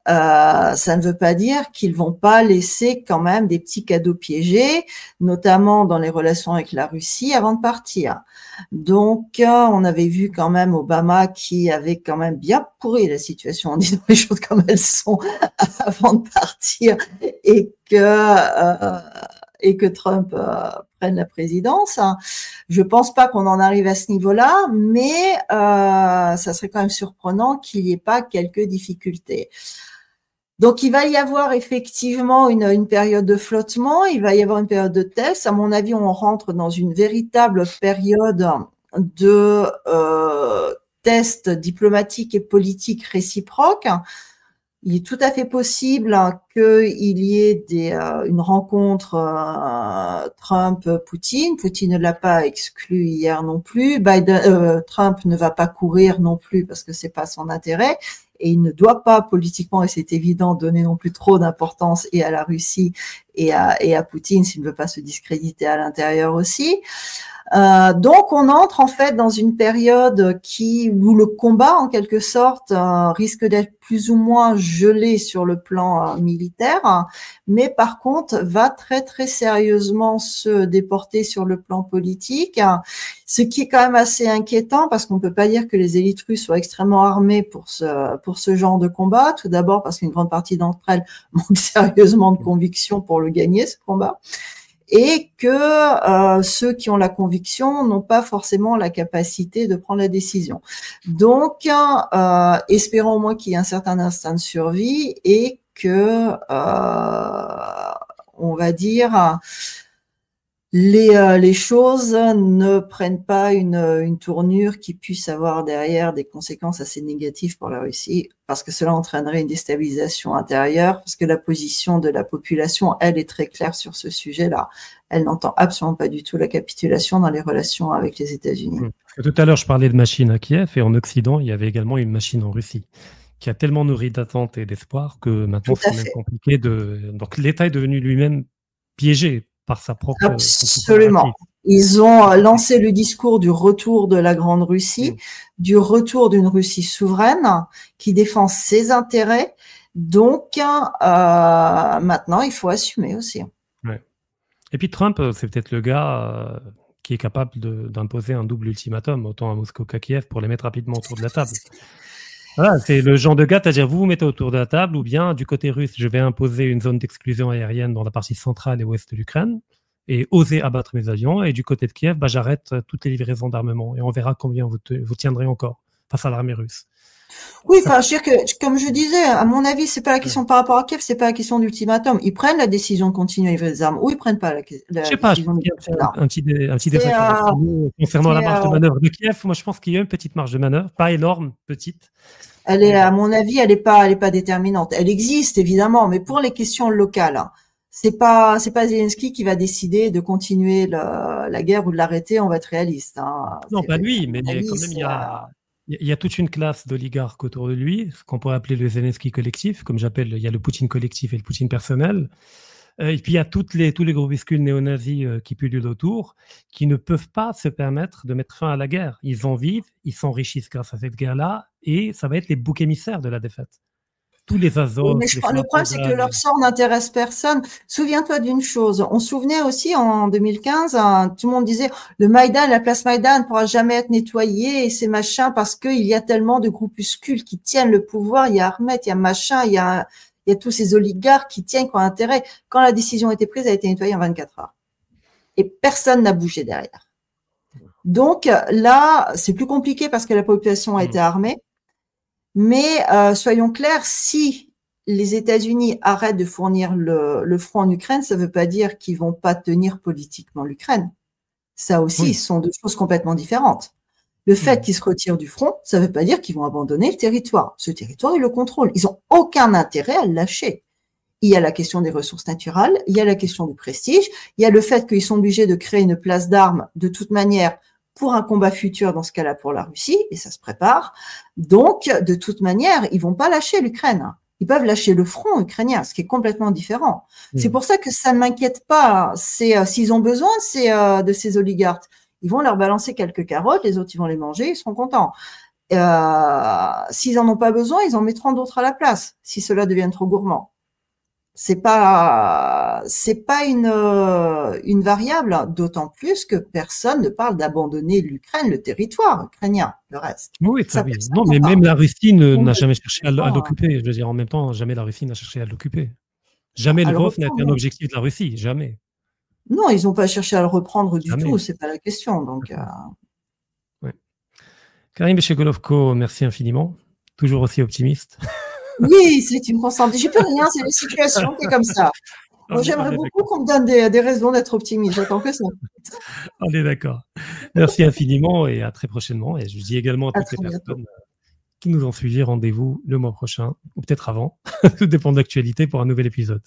ça ne veut pas dire qu'ils vont pas laisser quand même des petits cadeaux piégés, notamment dans les relations avec la Russie avant de partir. Donc, on avait vu quand même Obama qui avait quand même bien pourri la situation en disant les choses comme elles sont avant de partir et que Trump prenne la présidence. Je pense pas qu'on en arrive à ce niveau-là, mais ça serait quand même surprenant qu'il n'y ait pas quelques difficultés. Donc, il va y avoir effectivement une période de flottement, il va y avoir une période de test. À mon avis, on rentre dans une véritable période de tests diplomatiques et politiques réciproques. Il est tout à fait possible qu'il y ait une rencontre Trump-Poutine. Poutine ne l'a pas exclu hier non plus. Trump ne va pas courir non plus parce que c'est pas son intérêt. Et il ne doit pas politiquement, et c'est évident, donner non plus trop d'importance et à la Russie et à Poutine s'il ne veut pas se discréditer à l'intérieur aussi. Donc on entre en fait dans une période où le combat en quelque sorte risque d'être plus ou moins gelé sur le plan militaire, mais par contre va très très sérieusement se déporter sur le plan politique, ce qui est quand même assez inquiétant parce qu'on peut pas dire que les élites russes soient extrêmement armées pour ce genre de combat. Tout d'abord parce qu'une grande partie d'entre elles manquent sérieusement de conviction pour le gagner, ce combat. Et que ceux qui ont la conviction n'ont pas forcément la capacité de prendre la décision. Donc, espérons au moins qu'il y ait un certain instinct de survie et que, on va dire, les choses ne prennent pas une tournure qui puisse avoir derrière des conséquences assez négatives pour la Russie, parce que cela entraînerait une déstabilisation intérieure, parce que la position de la population, elle, est très claire sur ce sujet-là. Elle n'entend absolument pas du tout la capitulation dans les relations avec les États-Unis. Tout à l'heure, je parlais de machine à Kiev, et en Occident, il y avait également une machine en Russie qui a tellement nourri d'attentes et d'espoir que maintenant, c'est même compliqué Donc, l'État est devenu lui-même piégé par sa propre... Absolument. Ils ont lancé le discours du retour de la Grande Russie, du retour d'une Russie souveraine qui défend ses intérêts. Donc, maintenant, il faut assumer aussi. Ouais. Et puis Trump, c'est peut-être le gars qui est capable d'imposer un double ultimatum, autant à Moscou qu'à Kiev, pour les mettre rapidement autour de la table. Voilà, c'est le genre de gars, c'est-à-dire vous mettez autour de la table, ou bien du côté russe, je vais imposer une zone d'exclusion aérienne dans la partie centrale et ouest de l'Ukraine, et oser abattre mes avions, et du côté de Kiev, j'arrête toutes les livraisons d'armement, et on verra combien vous tiendrez encore face à l'armée russe. Oui, enfin, je veux dire que, comme je disais, à mon avis, c'est pas la question par rapport à Kiev, c'est pas la question d'ultimatum. Ils prennent la décision de continuer à livrer des armes, ou ils prennent pas la je sais pas, décision je pense un petit désaccord concernant la marge de manœuvre de Kiev. Moi, je pense qu'il y a une petite marge de manœuvre, pas énorme, petite. Elle est, à mon avis, elle est pas déterminante. Elle existe, évidemment, mais pour les questions locales, c'est pas Zelensky qui va décider de continuer la guerre ou de l'arrêter, on va être réaliste. Non, pas lui, mais quand même, il y a toute une classe d'oligarques autour de lui, ce qu'on pourrait appeler le Zelensky collectif, comme j'appelle, il y a le Poutine collectif et le Poutine personnel. Et puis il y a tous les groupuscules néo-nazis qui pullulent autour, qui ne peuvent pas se permettre de mettre fin à la guerre. Ils en vivent, ils s'enrichissent grâce à cette guerre-là, et ça va être les boucs émissaires de la défaite. Tous les Azov. Mais le problème, c'est que leur sort n'intéresse personne. Souviens-toi d'une chose. On se souvenait aussi en 2015, tout le monde disait le Maïdan, la place Maïdan ne pourra jamais être nettoyée et ces machins parce qu'il y a tellement de groupuscules qui tiennent le pouvoir. Il y a Ahmed, il y a machin, il y a tous ces oligarques qui tiennent, qui ont intérêt. Quand la décision a été prise, elle a été nettoyée en 24 heures. Et personne n'a bougé derrière. Donc là, c'est plus compliqué parce que la population a été armée. Mais soyons clairs, si les États-Unis arrêtent de fournir le front en Ukraine, ça ne veut pas dire qu'ils vont pas tenir politiquement l'Ukraine. Ça aussi, ce sont deux choses complètement différentes. Le fait qu'ils se retirent du front, ça ne veut pas dire qu'ils vont abandonner le territoire. Ce territoire, ils le contrôlent. Ils n'ont aucun intérêt à le lâcher. Il y a la question des ressources naturelles, il y a la question du prestige, il y a le fait qu'ils sont obligés de créer une place d'armes de toute manière pour un combat futur, dans ce cas-là pour la Russie, et ça se prépare. Donc, de toute manière, ils vont pas lâcher l'Ukraine. Ils peuvent lâcher le front ukrainien, ce qui est complètement différent. C'est pour ça que ça ne m'inquiète pas. C'est s'ils ont besoin de ces oligarques, ils vont leur balancer quelques carottes, les autres ils vont les manger, ils seront contents. S'ils en ont pas besoin, ils en mettront d'autres à la place, si cela devient trop gourmand. C'est pas une variable, d'autant plus que personne ne parle d'abandonner l'Ukraine, le territoire ukrainien, le reste. Oui, ça, oui. Non, mais même la Russie n'a jamais cherché à l'occuper. Je veux dire, en même temps, jamais la Russie n'a cherché à l'occuper. Jamais le Lvov n'a été un objectif de la Russie, jamais. Non, ils n'ont pas cherché à le reprendre du tout, c'est pas la question. Donc, ouais. Karim Bechegolovko, merci infiniment. Toujours aussi optimiste. Oui, c'est une constante. J'ai plus rien, c'est la situation qui est comme ça. Moi, j'aimerais beaucoup qu'on me donne des raisons d'être optimiste. J'attends que ça. On est d'accord. Merci infiniment et à très prochainement. Et je dis également à toutes les personnes qui nous ont suivis, rendez-vous le mois prochain, ou peut-être avant, tout dépend de l'actualité pour un nouvel épisode.